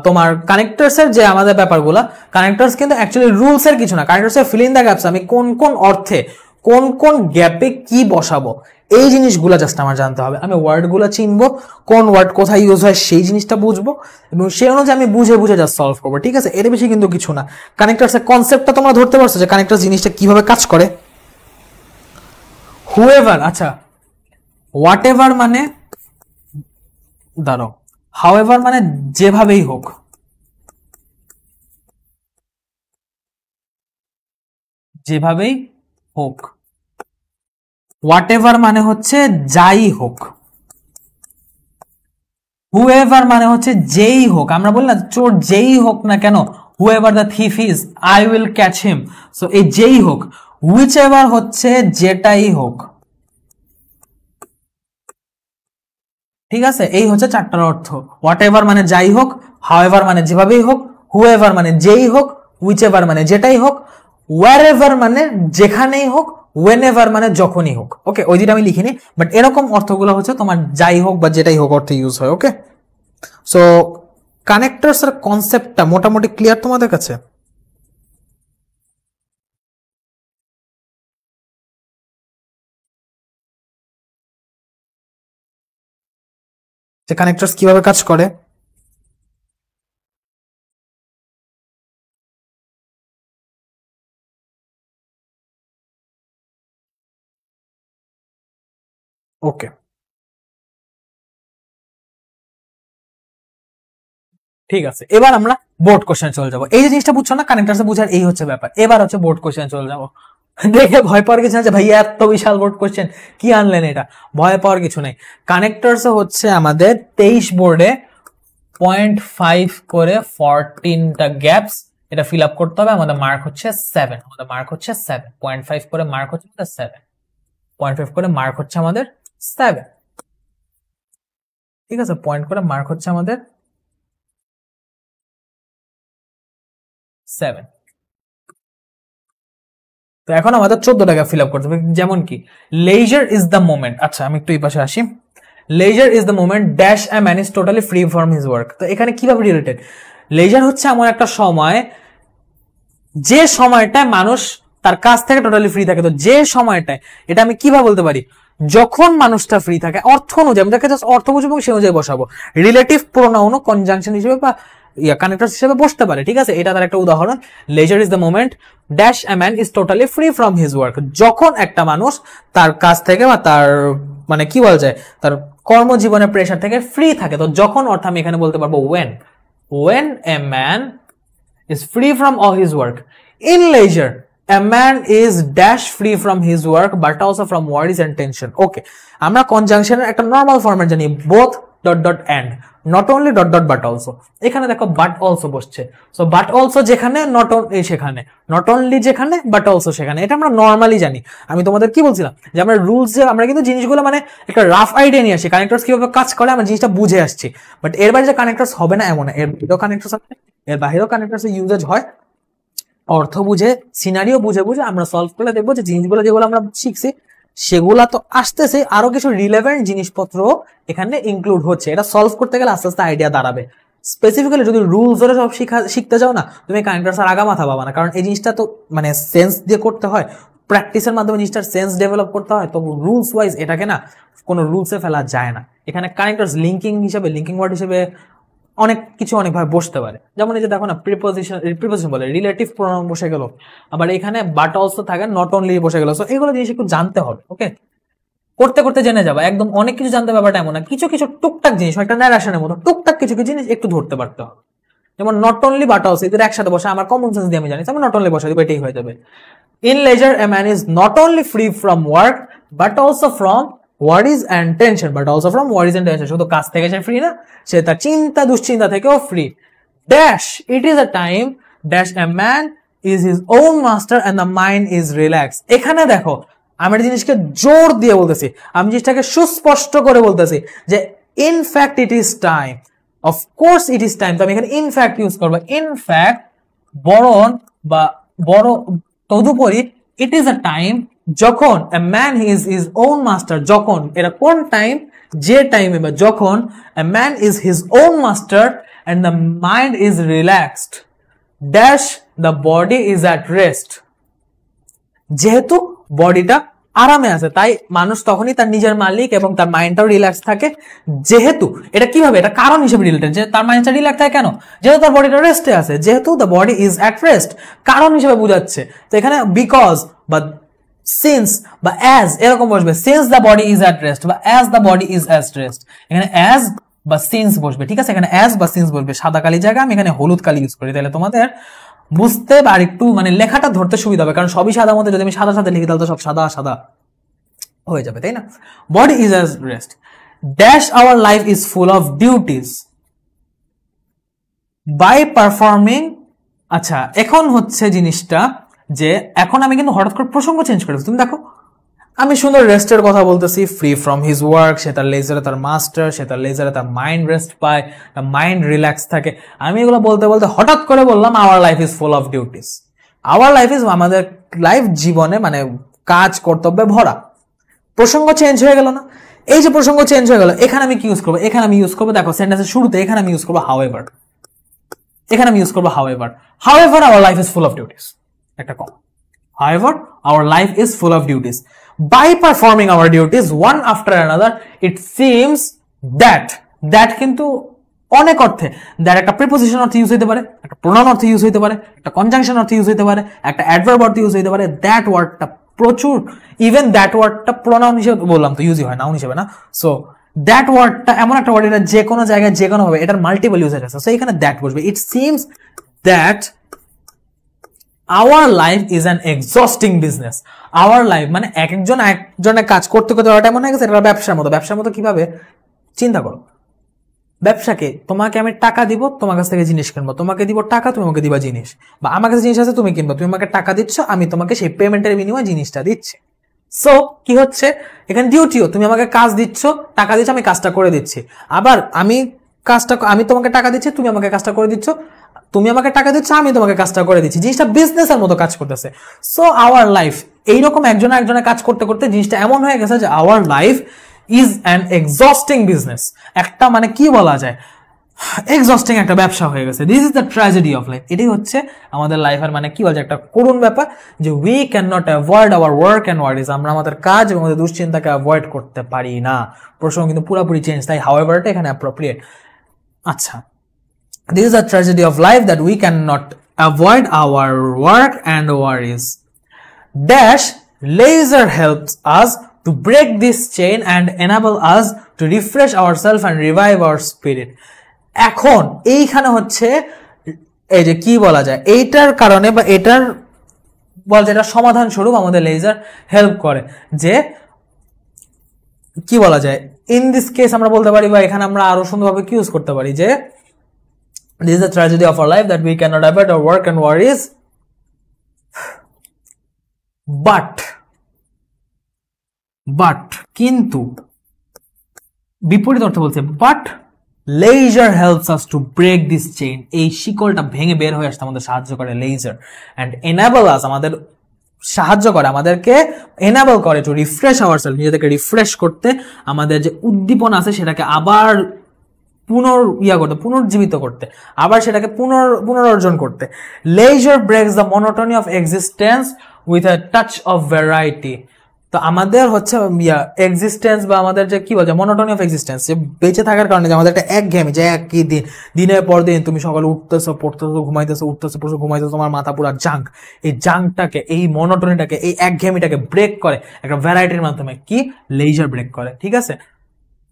তোমার কানেক্টরস এর যে আমাদের ব্যাপারগুলো, কানেক্টরস কিন্তু অ্যাকচুয়ালি রুলস এর কিছু না, কানেক্টরস এর ফিল ইন দ্য গ্যাপস, আমি কোন কোন অর্থে কোন কোন গ্যাপে কি বসাবো এই জিনিসগুলো জাস্ট আমার জানতে হবে। আমি ওয়ার্ডগুলো চিনবো, কোন ওয়ার্ড কোথায় ইউজ হয় সেই জিনিসটা বুঝবো, এবং সেই অনুযায়ী আমি বুঝে বুঝে জাস্ট সলভ করবো, ঠিক আছে। এর বেশি কিন্তু কিছু না। কানেক্টরস এর কনসেপ্টটা তোমরা ধরতে পারছো যে কানেক্টরস জিনিসটা কিভাবে কাজ করে। হুএভার, আচ্ছা, হোয়াট এভার মানে দাঁড়াও, হাউএভার মানে যেভাবেই হোক, যেভাবেই হোক। হোয়াট এভার মানে হচ্ছে যাই হোক। হুএভার মানে হচ্ছে যেই হোক, আমরা বলি না চোর যেই হোক না কেন, whoever the thief is, I will catch him. So এই যেই হোক। হুইচ এভার হচ্ছে যেটাই হোক, ঠিক আছে। এই হচ্ছে চারটার অর্থ। হোয়াট এভার মানে যাই হোক, হাউ এভার মানে যেভাবেই হোক, হুএভার মানে যেই হোক, হুইচ এভার মানে যেটাই হোক, ওয়ার এভার মানে যেখানেই হোক, ওয়েন এভার মানে যখনই হোক। ওকে, ওই দিন আমি লিখিনি, বাট এরকম অর্থগুলো হচ্ছে তোমার যাই হোক বা যেটাই হোক অর্থে ইউজ হয়। ওকে, সো কানেক্টরস এর কনসেপ্টটা মোটামুটি ক্লিয়ার তোমাদের কাছে? যে কানেক্টরস কিভাবে কাজ করে। ওকে, ঠিক আছে। এবার আমরা বোর্ড কোশ্চেন চলে যাবো। এই যে জিনিসটা বুঝছো না, কানেক্টরস বুঝার এই হচ্ছে ব্যাপার। এবার হচ্ছে বোর্ড কোশ্চেন চলে যাবো। দেখে ভয় পাওয়ার কিছু আছে ভাই, এত বিশাল বোর্ড কোশ্চেন কি আনলেন, এটা ভয় পাওয়ার কিছু নেই। কানেক্টরস হচ্ছে আমাদের 23 বোর্ডে 0.5 করে 14টা গ্যাপস, এটা ফিল আপ করতে হবে। আমাদের মার্ক হচ্ছে 7, আমাদের মার্ক হচ্ছে 7, 0.5 করে মার্ক হচ্ছে 7, 0.5 করে মার্ক হচ্ছে আমাদের 7, ঠিক আছে। পয়েন্ট করে মার্ক হচ্ছে আমাদের 7। তো এখন আমাদের 14 টাকা ফিল আপ করতে হবে। যেমন কি লেজার ইজ দ্য মোমেন্ট, আচ্ছা আমি একটু এই পাশে আসি। Leisure is the moment dash a man is totally free from his work. তো এখানে কিভাবে রিলেটেড, লেজার হচ্ছে এমন একটা সময় যে সময়টায় মানুষ তার কাজ থেকে টোটালি ফ্রি থাকে। তো যে সময়টায়, এটা আমি কিভাবে বলতে পারি, যখন মানুষটা ফ্রি থাকে, অর্থ অনুযায়ী আমি তাকে জাস্ট অর্থ বুঝবো, সেই অনুযায়ী বসাবো। রিলেটিভ প্রোনাউনও কনজাংশন হিসেবে বা কানেক্টর হিসেবে বসতে পারে, ঠিক আছে। এটা তার একটা উদাহরণ। Leisure is the moment dash a man is totally free from his work, যখন একটা মানুষ তার কাজ থেকে বা তার মানে কি বলা যায় তার কর্মজীবনের প্রেশার থেকে ফ্রি থাকে। তো যখন অর্থ আমি এখানে বলতে পারবো when a man is free from all his work. In leisure, a man is dash free from his work but also from worries and tension. Okay, আমরা কনজাংশনের একটা নরমাল ফরম্যাট জানি, both dot dot and, not only dot dot but also। এখানে দেখো but also বসছে, so but also যেখানে not only সেখানে, not only যেখানে but also সেখানে, এটা আমরা নরমালি জানি। আমি তোমাদের কি বলছিলাম যে আমরা রুলস, যে আমরা কিন্তু জিনিসগুলো মানে একটা রাফ আইডিয়া নিয়ে আসি, কানেক্টরস কিভাবে কাজ করে আমরা জিনিসটা বুঝে আসছি। বাট এর বাইরে যে কানেক্টরস হবে না এমন না, এর বাইরেও কানেক্টরস আছে, এর বাইরেও কানেক্টরস ইউজেজ হয়। অর্থ বুঝে, সিনারিও বুঝে বুঝে আমরা সলভ করলে দেখবো যে জিনিসগুলো যেগুলো আমরা শিখছি সেগুলা তো আসতেছে, আরো কিছু রিলেভেন্ট জিনিসপত্র এখানে ইনক্লুড হচ্ছে। এটা সলভ করতে গেলে আস্তে আস্তে আইডিয়া দাঁড়াবে। স্পেসিফিক্যালি যদি রুলস ধরে সব শিখতে যাও না, তুমি কানেক্টরস আর আগা মাথা পাবা না, কারণ এই জিনিসটা তো মানে সেন্স দিয়ে করতে হয়, প্র্যাকটিসের মাধ্যমে জিনিসটার সেন্স ডেভেলপ করতে হয়। তো রুলস ওয়াইজ এটাকে না কোনো রুলসে ফেলা যায় না। এখানে কানেক্টরস লিঙ্কিং হিসেবে, লিঙ্কিং ওয়ার্ড হিসেবে অনেক কিছু অনেকভাবে বসতে পারে। যেমন এই যে দেখো না, প্রিপোজিশন বলে রিলেটিভ প্রোনাউন বসে গেল, আবার এখানে বাট অলসো থাকে, নট অনলি বসে গেল। সো এগুলো জিনিস একটু জানতে হবে। ওকে, করতে করতে জেনে যাবে, একদম অনেক কিছু জানতে ব্যাপারটা এমন না, কিছু কিছু টুকটাক জিনিস, একটা ন্যারেশনের মতো টুকটাক কিছু কিছু জিনিস একটু ধরতে পারতে হবে। যেমন নট অনলি বাট অলসো, এদের একসাথে বসে আমার কমন সেন্স দিয়ে আমি জানি, আমি নট অনলি বসে দিব, এটাই হয়ে যাবে। In leisure a man is not only free from work but also from worries and tension, but also from worries and tension. শুধু কাজ থেকে সে ফ্রি না, সে তার চিন্তা দুশ্চিন্তা থেকেও free. Dash it is a time dash a man is his own master and the mind is relax. এখানে দেখো আমি একটা জিনিসকে জোর দিয়ে বলতেছি, আমি জিনিসটাকে সুস্পষ্ট করে বলতেছি যে in fact it is time, of course it is time. তো আমি এখানে ইনফ্যাক্ট ইউজ করবো। ইনফ্যাক্ট বরং বা বড় তদুপরি ইট ইজ আ টাইম যখন এ man is his own master, যখন এটা কোন টাইম, যে টাইমে বা যখন এ man is his own master and the mind is relaxed dash the body is at rest. যেহেতু বডিটা আরামে আছে তাই মানুষ তখনই তার নিজের মালিক এবং তার মাইন্ডটাও রিল্যাক্স থাকে। যেহেতু এটা কিভাবে, এটা কারণ হিসেবে রিলেটেড, যে তার মাইন্ডটা রিল্যাক্স থাকে কেন, যেহেতু তার বডিটা রেস্টে আছে, যেহেতু the body is at rest, কারণ হিসেবে বোঝাচ্ছে। তো এখানে বিকজ বা সিন্স বা অ্যাজ এরকম বসবে, since the body is at rest বা as the body is at rest, এখানে অ্যাজ বা সিন্স বসবে, ঠিক আছে? এখানে অ্যাজ বা সিন্স বসবে। সাদা কালি জায়গা আমি এখানে হলুদ কালি ইউজ করি, তাহলে তোমাদের বুঝতে আর একটু মানে লেখাটা ধরতে সুবিধা হবে, কারণ সবই সাদা মধ্যে যদি আমি সাদা সাদা লিখি তাহলে তো সব সাদা সাদা হয়ে যাবে, তাই না? Body is at rest dash our life is full of duties by performing. আচ্ছা এখন হচ্ছে জিনিসটা যে এখন আমি কিন্তু হঠাৎ করে প্রসঙ্গ চেঞ্জ করেছি। তুমি দেখো আমি সুন্দর রেস্টের কথা বলতেছি, ফ্রি ফ্রম হিজ ওয়ার্ক, সে তার লেজারে তার মাস্টার, সে তার লেজারে তার মাইন্ড রেস্ট পায়, তার মাইন্ড রিল্যাক্স থাকে। আমি এগুলো বলতে বলতে হঠাৎ করে বললাম hour life is full of duties. Hour life is আমাদের লাইফ জীবনে মানে কাজ কর্তব্যে ভরা। প্রসঙ্গ চেঞ্জ হয়ে গেল না? এই যে প্রসঙ্গ চেঞ্জ হয়ে গেল, এখানে আমি কি ইউজ করবো? এখানে আমি ইউজ করবো, দেখো সেন্টেন্সের শুরুতে এখানে আমি ইউজ করবো হাউএভার, এখানে আমি ইউজ করবো however. However hour life is full of duties, একটা কম। However, our life is full of duties. By performing our duties one after another, it seems that কিন্তু অনেক অর্থে, that একটা প্রিপোজিশন অর্থে ইউজ হতে পারে, একটা প্রোনাউন অর্থে ইউজ হতে পারে, একটা কনজাংশন অর্থে ইউজ হতে পারে, একটা অ্যাডভার্ব অর্থে ইউজ হতে পারে। দ্যাট ওয়ার্ডটা প্রচুর, ইভেন দ্যাট ওয়ার্ডটা প্রোনাউন হিসেবে বললাম তো ইউজই হয়, নাউন হিসেবে না। সো দ্যাট ওয়ার্ডটা এমন একটা ওয়ার্ড, এটা যে কোনো জায়গায় যে কোনো ভাবে এটার মাল্টিপল ইউজেজ আছে। সো এখানে দ্যাট বসবে। It seems that our life is an exhausting business. Our life মানে একজনের কাজ করতে করতে ওটা মনে হয় এটা ব্যবসার মতো। ব্যবসার মতো কিভাবে? চিন্তা করো, ব্যবসাকে তোমাকে আমি টাকা দিব, তোমার কাছ থেকে জিনিস কিনবো, তোমাকে দিব টাকা, তুমি আমাকে দিবা জিনিস, বা আমার কাছে জিনিস আছে তুমি কিনবো, তুমি আমাকে টাকা দিচ্ছ, আমি তোমাকে সেই পেমেন্টের বিনিময়ে জিনিসটা দিচ্ছি। সো কি হচ্ছে এখানে? ডিউটিও, তুমি আমাকে কাজ দিচ্ছ, টাকা দিচ্ছ, আমি কাজটা করে দিচ্ছি। আবার আমি তোমাকে টাকা দিচ্ছি, তুমি আমাকে কাজটা করে দিচ্ছ, তুমি আমাকে টাকা দিচ্ছ, আমি তোমাকে কাজটা করে দিচ্ছি। জিনিসটা বিজনেসের মতো কাজ করতেছে। সো আওয়ার লাইফ এইরকম একজনের কাজ করতে করতে জিনিসটা এমন হয়ে গেছে যে hour life is an exhausting business. একটা মানে কি বলা যায়, এক্সস্টিং একটা ব্যবসা হয়ে গেছে। This is the tragedy of life. এটাই হচ্ছে আমাদের লাইফের মানে কি বলা যায় একটা করুণ ব্যাপার, যে we can not avoid our work and worries. আমরা আমাদের কাজ এবং আমাদের দুশ্চিন্তাকে অ্যাভয়েড করতে পারি না। প্রসঙ্গ কিন্তু পুরোপুরি চেঞ্জ, তাই হাউএভারটা এখানে অ্যাপ্রোপ্রিয়েট। আচ্ছা, this is a tragedy of life that we cannot avoid our work and worries. Dash laser helps us to break this chain and enable us to refresh ourselves and revive our spirit. এখন এইখানে হচ্ছে এই যে কি বলা যায়, এইটার কারণে বা এটার বলা যায় এটা সমাধান স্বরূপ আমাদের লেজার হেল্প করে। যে কি বলা যায়, ইন দিস কেস আমরা বলতে পারি বা এখানে আমরা আরো সুন্দরভাবে কি ইউজ করতে পারি যে this is the tragedy of our life that we cannot avoid our work and worries, but কিন্তু বিপরীত অর্থ বলছে, but leisure helps us to break this chain. এই শিকলটা ভেঙে বের হয়ে আসতে আমাদের সাহায্য করে leisure, and enable us আমাদের সাহায্য করে, আমাদেরকে enable করে to refresh ourselves, নিজেদেরকে রিফ্রেশ করতে, আমাদের যে উদ্দীপনা আছে সেটাকে আবার পুনর্জীবিত করতে, আবার সেটাকে পুনরর্জন করতে। leisure breaks the monotony of existence with a touch of variety. তো আমাদের হচ্ছে এক্সিস্টেন্স বা আমাদের যে কি বলছে মনোটনি অফ এক্সিস্টেন্স, যে বেঁচে থাকার কারণে যে আমাদের একটা একঘেয়েমি, যে একই দিনের পর দিন তুমি সকালে উঠতেছো, পড়তেছো, ঘুমাইতেছো, উঠতেছো, পড়ছো, ঘুমাইতেছো, তোমার মাথা পুরো জাঙ্ক। এই জাঙ্কটাকে, এই মনোটনিটাকে, এই একঘেয়েমিটাকে ব্রেক করে একটা ভ্যারাইটির মাধ্যমে, কি leisure ব্রেক করে। ঠিক আছে,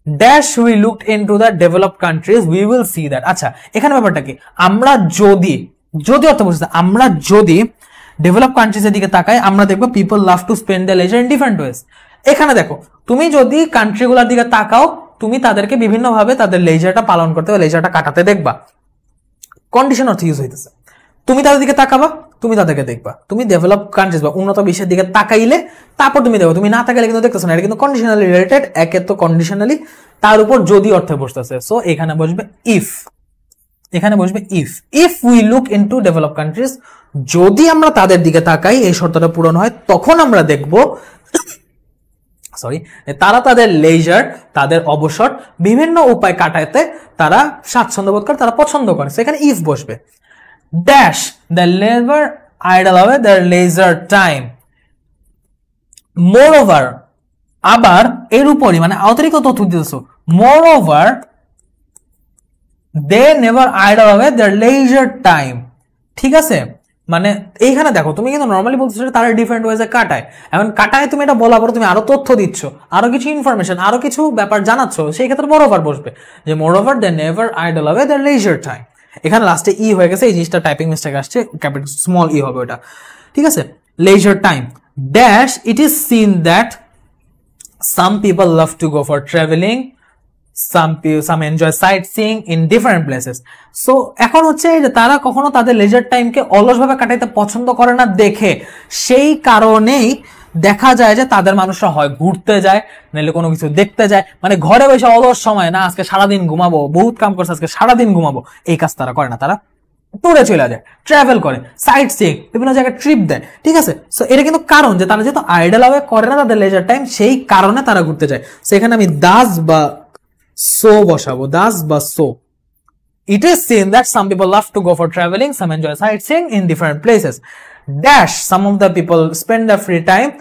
dash we looked into the developed countries we will see that. আচ্ছা এখানে ব্যাপারটা কি, আমরা যদি অর্থ বলছে, আমরা যদি ডেভেলপ কান্ট্রিজের দিকে তাকাই আমরা দেখবো people love to spend the leisure in different ways. এখানে দেখো তুমি যদি কান্ট্রিগুলোর দিকে তাকাও তুমি তাদেরকে বিভিন্নভাবে তাদের লেজারটা পালন করতে বা লেজারটা কাটাতে দেখবা। কন্ডিশন অর্থ ইউজ হইতেছে। তুমি তাদের দিকে তাকাবা, তুমি তাদেরকে দেখবা। তুমি ডেভেলপ কান্ট্রিজ বা উন্নত বিশ্বের দিকে তাকাইলে তারপর তুমি দেখো, তুমি না তাকাইলে কিন্তু দেখতেছো না। এটা কিন্তু কন্ডিশনালি রিলেটেড, একে তো কন্ডিশনালি, তার উপর যদি অর্থে বসতেছে। সো এখানে বসবে ইফ, এখানে বসবে if. If we look into develop countries, যদি আমরা তাদের দিকে তাকাই, এই শর্তটা পূরণ হয়, তখন আমরা দেখব তারা তাদের লেজার, তাদের অবসর বিভিন্ন উপায় কাটাতে তারা স্বাচ্ছন্দ্য বোধ করে, তারা পছন্দ করে। সেখানে ইফ বসবে। ড্যাশ দ্য লেবার আইডল হবে the leisure time. Moreover, আবার এর উপরই মানে অতিরিক্ত তথ্য দিতেছো, moreover they never idle হবে দ্য লেজার টাইম। ঠিক আছে, মানে এইখানে দেখো তুমি কিন্তু নর্মালি বলতেছো তারা ডিফারেন্ট ওয়েজে কাটায়। এখন কাটায় তুমি এটা বলা পরে তুমি আরো তথ্য দিচ্ছ, আরো কিছু ইনফরমেশন, আরো কিছু ব্যাপার জানাচ্ছ, সেই ক্ষেত্রে মোর ওভার বসবে, যে moreover they never idle হবে দ্য লেজার টাইম। এখানে লাস্টে ই হয়ে গেছে, এই জিনিসটা টাইপিং মিস্টেক আসছে, ক্যাপিটাল স্মল ই হবে ওটা। ঠিক আছে, leisure time dash it is seen that some people love to go for travelling, some enjoy sightseeing in different places. So এখন হচ্ছে যে তারা কখনো তাদের লেজার টাইমকে অলসভাবে কাটাইতে পছন্দ করে না দেখে, সেই কারণেই দেখা যায় যে তাদের মানুষরা হয় ঘুরতে যায়, নাহলে কোনো কিছু দেখতে যায়। মানে ঘরে বসে অলস সময় না, আজকে সারাদিন ঘুমাবো, বহুত কাম করছে আজকে সারাদিন ঘুমাবো, এই কাজ তারা করে না। তারা ট্যুরে চলে যায়, ট্রাভেল করে, সাইট সিইং, বিভিন্ন জায়গায় ট্রিপ দেয়। ঠিক আছে, সো এটা কিন্তু কারণ যে তারা যেহেতু আইডল হবে করে না তাদের লেজার টাইম, সেই কারণে তারা ঘুরতে যায়। সেখানে আমি দাস বা সো বসাবো, দাস বা so. It is seen that some people love to go for traveling, some enjoy sightseeing in different places. Dash some of the people spend their free time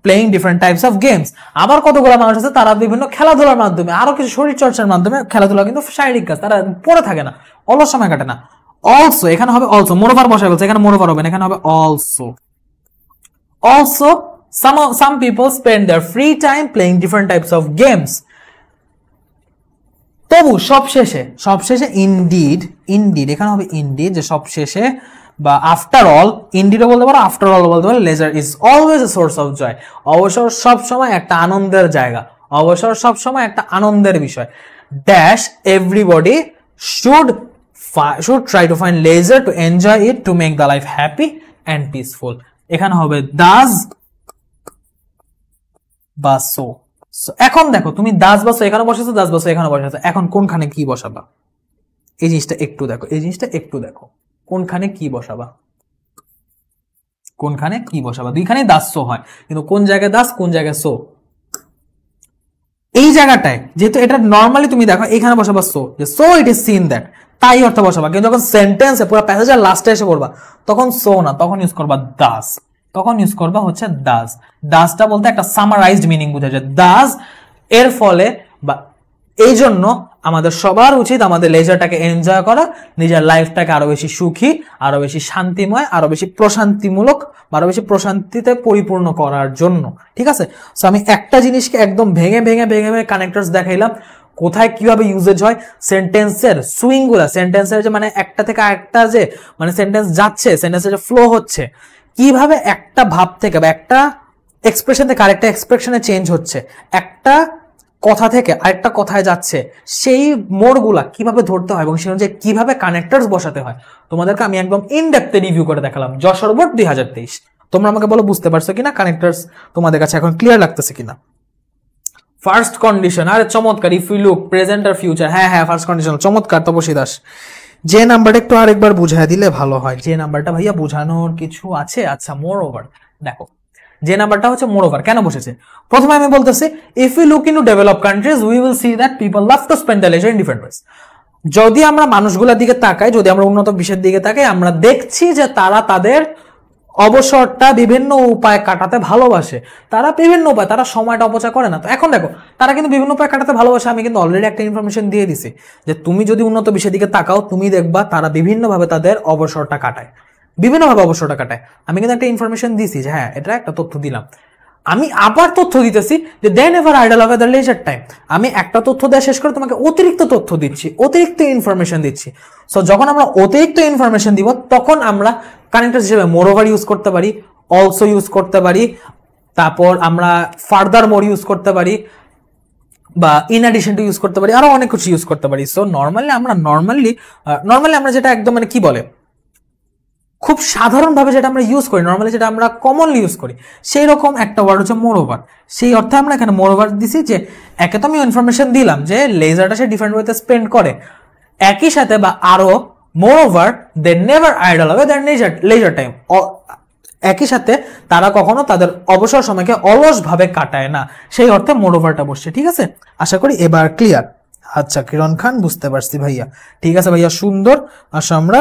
playing different types of games. আবার কতগুলো মানুষ আছে তারা বিভিন্ন খেলাধুলার মাধ্যমে, আরো কিছু শরীর চর্চার মাধ্যমে, খেলাধুলা কিন্তু শারীরিক কাজ, তারা পড়ে থাকে না, অলস সময় কাটে না। অলসো, এখানে হবে অলসো, মোরওভার বসা বলছে, এখানে মোরওভার হবে না, এখানে হবে also. Also some people spend their free time playing different types of games. তবু সবশেষে, সবশেষে ইনডিড, ইনডিড এখানে হবে ইনডিড, যে সবশেষে বা আফটার অল, ইনডিডও বলতে পারো, আফটার অল বলতে পারো, leisure is always a source of joy. অবসর সবসময় একটা আনন্দের জায়গা, অবসর সবসময় একটা আনন্দের বিষয়। Dash everybody should try to find leisure to enjoy it to make the life happy and peaceful. এখানে হবে দাস বা সো। এখন দেখো তুমি দাস বাসো এখানে বসেছো, দাস বাসো এখানে বসেছো, এখন কোনখানে কি বসাবা? এই জিনিসটা একটু দেখো, এই জিনিসটা একটু দেখো, কোনখানে কি বসাবা, কোনখানে কি বসাবা? দুইখানে দাস সো হয়, কিন্তু কোন জায়গায় দাস কোন জায়গায় সো, এই জায়গাটায় যেহেতু এটা নর্মালি তুমি দেখো এখানে বসাবা সো, যে so it is seen that, তাই অর্থ বসাবা। কিন্তু যখন সেন্টেন্সে পুরো প্যাসেজের লাস্টে এসে পড়বা তখন সো না, তখন ইউজ করবা দাস, তখন ইউজ করবা হচ্ছে দাস। দাসটা বলতে একটা সামারাইজড মিনিং বোঝা যায়, দাস। এর ফলে বা এই জন্য আমাদের সবার উচিত আমাদের লেজারটাকে এনজয় করা, নিজের লাইফটাকে আরো বেশি সুখী, আরো বেশি শান্তিময়, আরো বেশি প্রশান্তিমূলক, আরো বেশি প্রশান্তিতে পরিপূর্ণ করার জন্য। ঠিক আছে, সো আমি একটা জিনিসকে একদম ভেঙে ভেঙে ভেঙে ভেঙে কানেক্টরস দেখাইলাম, কোথায় কিভাবে ইউজেজ হয়, সেন্টেন্সের সুইং গুলা, সেন্টেন্সের যে মানে একটা থেকে আরেকটা যে মানে সেন্টেন্স যাচ্ছে, সেন্টেন্সের যে ফ্লো হচ্ছে, কিভাবে একটা ভাব থেকে বা একটা এক্সপ্রেশন থেকে আরেকটা এক্সপ্রেশনে চেঞ্জ হচ্ছে, একটা কথা থেকে আরেকটা কথায় যাচ্ছে, সেই মোড়গুলা কিভাবে ধরতে হয় এবং সেই অনুযায়ী কিভাবে কানেক্টরস বসাতে হয়, তোমাদেরকে আমি একদম ইন ডেপথে রিভিউ করে দেখালাম যশোর বোর্ড 2023। তোমরা আমাকে বলো বুঝতে পারছো কিনা, কানেক্টরস তোমাদের কাছে এখন ক্লিয়ার লাগতেছে কিনা? ফার্স্ট কন্ডিশন, আরে চমৎকার, ইফ ইউ লুক প্রেজেন্ট আর ফিউচার, হ্যাঁ হ্যাঁ ফার্স্ট কন্ডিশন চমৎকার। তপসী দাস, যে নাম্বারটা একটু আরেকবার বুঝাই দিলে ভালো হয়। যে নাম্বারটা ভাইয়া বোঝানোর কিছু আছে? আচ্ছা, মোর ওভার। দেখো যে নাম্বারটা হচ্ছে মোর ওভার কেন বসেছে, প্রথমে আমি বলতেছি if you look into develop countries we will see that people love to spend the leisure in different ways. যদি আমরা মানুষগুলোর দিকে তাকাই, যদি আমরা উন্নত বিশ্বের দিকে তাকাই, আমরা দেখছি যে তারা তাদের অবসরটা বিভিন্ন উপায় কাটাতে ভালোবাসে, তারা বিভিন্ন উপায়, তারা সময়টা অপচয় করে না। তো এখন দেখো তারা কিন্তু বিভিন্ন উপায় কাটাতে ভালোবাসে, আমি কিন্তু অলরেডি একটা ইনফরমেশন দিয়ে দিছি যে তুমি যদি উন্নত বিশ্বের দিকে তাকাও তুমি দেখবা তারা বিভিন্নভাবে তাদের অবসরটা কাটায়, বিভিন্নভাবে অবসরটা কাটায়। আমি কিন্তু একটা ইনফরমেশন দিছি যে হ্যাঁ এটা একটা তথ্য দিলাম, আমি আবার তথ্য দিতেছি যে they never idle of the leisure time. আমি একটা তথ্য দেওয়া শেষ করে তোমাকে অতিরিক্ত তথ্য দিচ্ছি, অতিরিক্ত ইনফরমেশন দিচ্ছি। সো যখন আমরা অতিরিক্ত ইনফরমেশন দিব তখন আমরা কানেক্টর হিসেবে মোর ওভার ইউজ করতে পারি, অলসো ইউজ করতে পারি, তারপর আমরা ফার্দার মোর ইউজ করতে পারি, বা ইন অ্যাডিশন টু ইউজ করতে পারি, আরো অনেক কিছু ইউজ করতে পারি। সো নর্মালি আমরা যেটা একদম মানে কি বলে খুব সাধারণভাবে যেটা আমরা ইউজ করি, নর্মালি যেটা আমরা কমনলি ইউজ করি, সেই রকম একটা ওয়ার্ড হচ্ছে মোর ওভার। সেই অর্থে আমরা এখানে মোর ওভার দিছি যে একে তো আমি ইনফরমেশন দিলাম যে লেজারটা সে ডিফারেন্ট ওয়েতে স্পেন্ড করে, একই সাথে বা আরো moreover they never idle হবে দ্যাট লেজার টাইম, একই সাথে তারা কখনো তাদের অবসর সময়কে অলস ভাবে কাটায় না, সেই অর্থে মোর ওভারটা বসছে। ঠিক আছে, আশা করি এবার ক্লিয়ার। আচ্ছা কিরণ খান, বুঝতে পারছি ভাইয়া। ঠিক আছে ভাইয়া, সুন্দর। আসো আমরা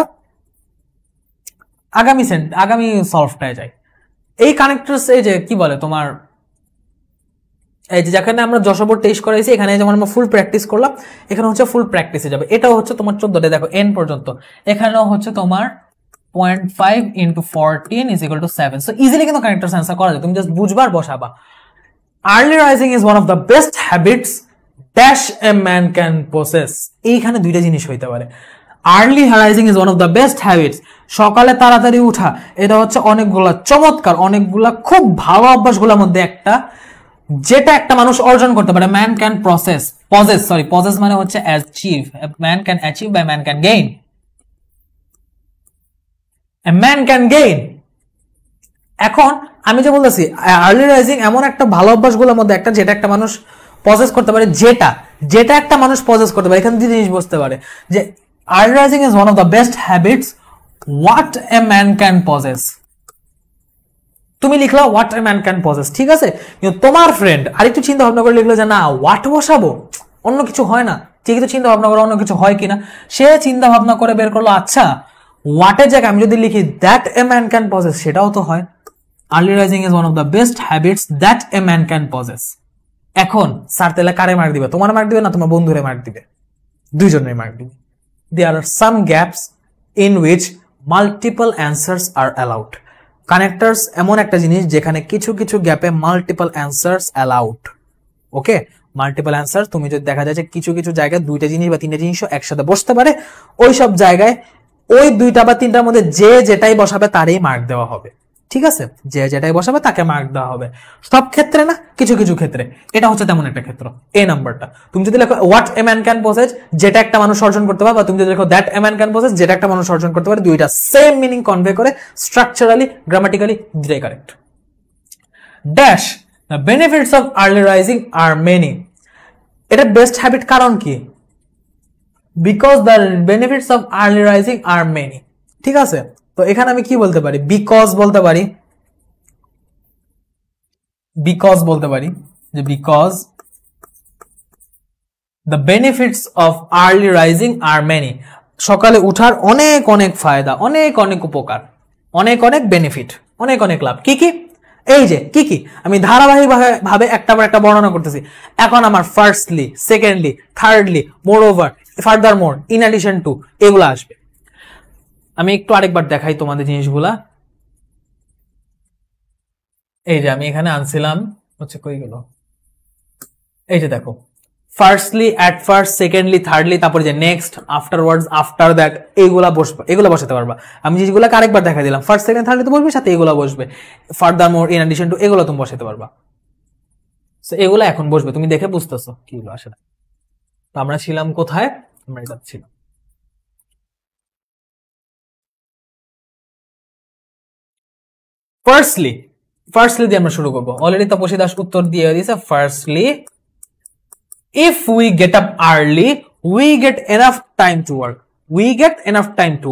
আগামী সলভটায় যাই। এই কানেক্টরস, এই যে কি বলে তোমার, এই যে যেখানে আমরা যশোর টেস্ট করাইছি, এখানে যেমন আমরা ফুল প্র্যাকটিস করলাম, এখানে হচ্ছে ফুল প্র্যাকটিসে যাবে। এটাও হচ্ছে তোমার 14টা, দেখো এন পর্যন্ত, এখানেও হচ্ছে তোমার 0.5 into 14 is equal to 7. So easily কিন্তু কানেক্টরস অ্যান্সার করা যায়, তুমি জাস্ট বুঝবার বসাবা। Early rising is one of the best habits dash a man can possess. এইখানে দুইটা জিনিস হইতে পারে। Early rising is one of the best habits, সকালে তাড়াতাড়ি উঠা, এটা হচ্ছে অনেকগুলা চমৎকার, অনেকগুলা খুব ভালো অভ্যাসগুলোর মধ্যে একটা, যেটা একটা মানুষ অর্জন করতে পারে। ম্যান ক্যান পজেস মানে হচ্ছে achieve, man can achieve by man can gain, a man can gain. এখন আমি যে বলতেছি আর্লি রাইজিং এমন একটা ভালো অভ্যাসগুলোর মধ্যে একটা, যেটা একটা মানুষ পজেস করতে পারে, যেটা একটা মানুষ পজেস করতে পারে। এখানে দুই জিনিস বুঝতে পারে যে early rising is one of the best habits what a man can possess. তুমি লিখলা what a man can possess, ঠিক আছে, কিন্তু তোমার ফ্রেন্ড আরেকটু চিন্তা ভাবনা করে লিখলো যে না হোয়াট বসাবো, অন্য কিছু হয় না, ঠিক আছে, চিন্তা ভাবনা করে অন্য কিছু হয় কিনা, সে চিন্তা ভাবনা করে বের করলো আচ্ছা হোয়াটের জায়গায় আমি যদি লিখি that a man can possess, সেটাও তো হয়। Early rising is one of the best habits that a man can possess. এখন স্যার তাহলে কারে মার্ক দিবে? তোমার মার্ক দিবে না তোমার বন্ধুরে মার্ক দিবে? দুইজনের মার্ক দিবে। There are some gaps in which multiple answers are allowed. Connectors এমন একটা জিনিস যেখানে কিছু কিছু গ্যাপে multiple answers allowed. Okay, multiple answer, তুমি যদি দেখা যায় যে কিছু কিছু জায়গায় দুইটা জিনিস বা তিনটা জিনিসও একসাথে বসতে পারে, ওই সব জায়গায় ওই দুইটা বা তিনটার মধ্যে যে যেটাই বসাবে তারই মার্ক দেওয়া হবে। ঠিক আছে, যে যেটাই বসাবে তাকে মার্ক দেওয়া হবে। সব ক্ষেত্রে না, কিছু কিছু ক্ষেত্রে। এটা হচ্ছে তেমন একটা ক্ষেত্র। এ নাম্বারটা তুমি যদি লেখো what a man can possess, যেটা একটা মানুষ অর্জন করতে পারে, বা তুমি যদি লেখো that a man can possess, যেটা একটা মানুষ অর্জন করতে পারে, দুইটা সেম মিনিং কনভে করে, স্ট্রাকচারালি গ্রামাটিক্যালি দুইটাই correct. Dash the benefits of early rising are many. এটা বেস্ট হ্যাবিট, কারণ কি? Because the benefits of early rising are many. ঠিক আছে, তো এখানে আমি কি বলতে পারি? বিকজ বলতে পারি যে because the benefits of early rising are many. সকালে উঠার অনেক অনেক ফায়দা, অনেক অনেক উপকার, অনেক অনেক বেনিফিট, অনেক অনেক লাভ। কি কি? এই যে কি কি আমি ধারাবাহিক ভাবে একটা পর একটা বর্ণনা করতেছি। এখন আমার firstly, secondly, thirdly, more over, further more, in addition to, এগুলো আসবে। আমি একটু আরেকবার দেখাই তোমাদের জিনিসগুলা। এই যে আমি এখানে আনছিলাম হচ্ছে কই গেল, এই যে দেখো, firstly, at first, secondly, thirdly, তারপরে যে নেক্সট, আফটারওয়ার্ডস, আফটার দ্যাট, এইগুলা বসবে, এগুলো বসাতে পারবা। আমি জিনিসগুলো আরেকবার দেখাই দিলাম, ফার্স্ট সেকেন্ড থার্ডলি তো বসবে, সাথে এগুলো বসবে, further more, in addition to, এগুলো তুমি বসাতে পারবা। সো এগুলো এখন বসবে, তুমি দেখে বুঝতেছো কিগুলো আসলে। তো আমরা ছিলাম কোথায়? আমরা এটা ছিলাম ফার্স্টলি দিয়ে আমরা শুরু করবো। অলরেডি তপসী দাস উত্তর দিয়ে দিয়েছে। Firstly, if we get up early, we get enough time to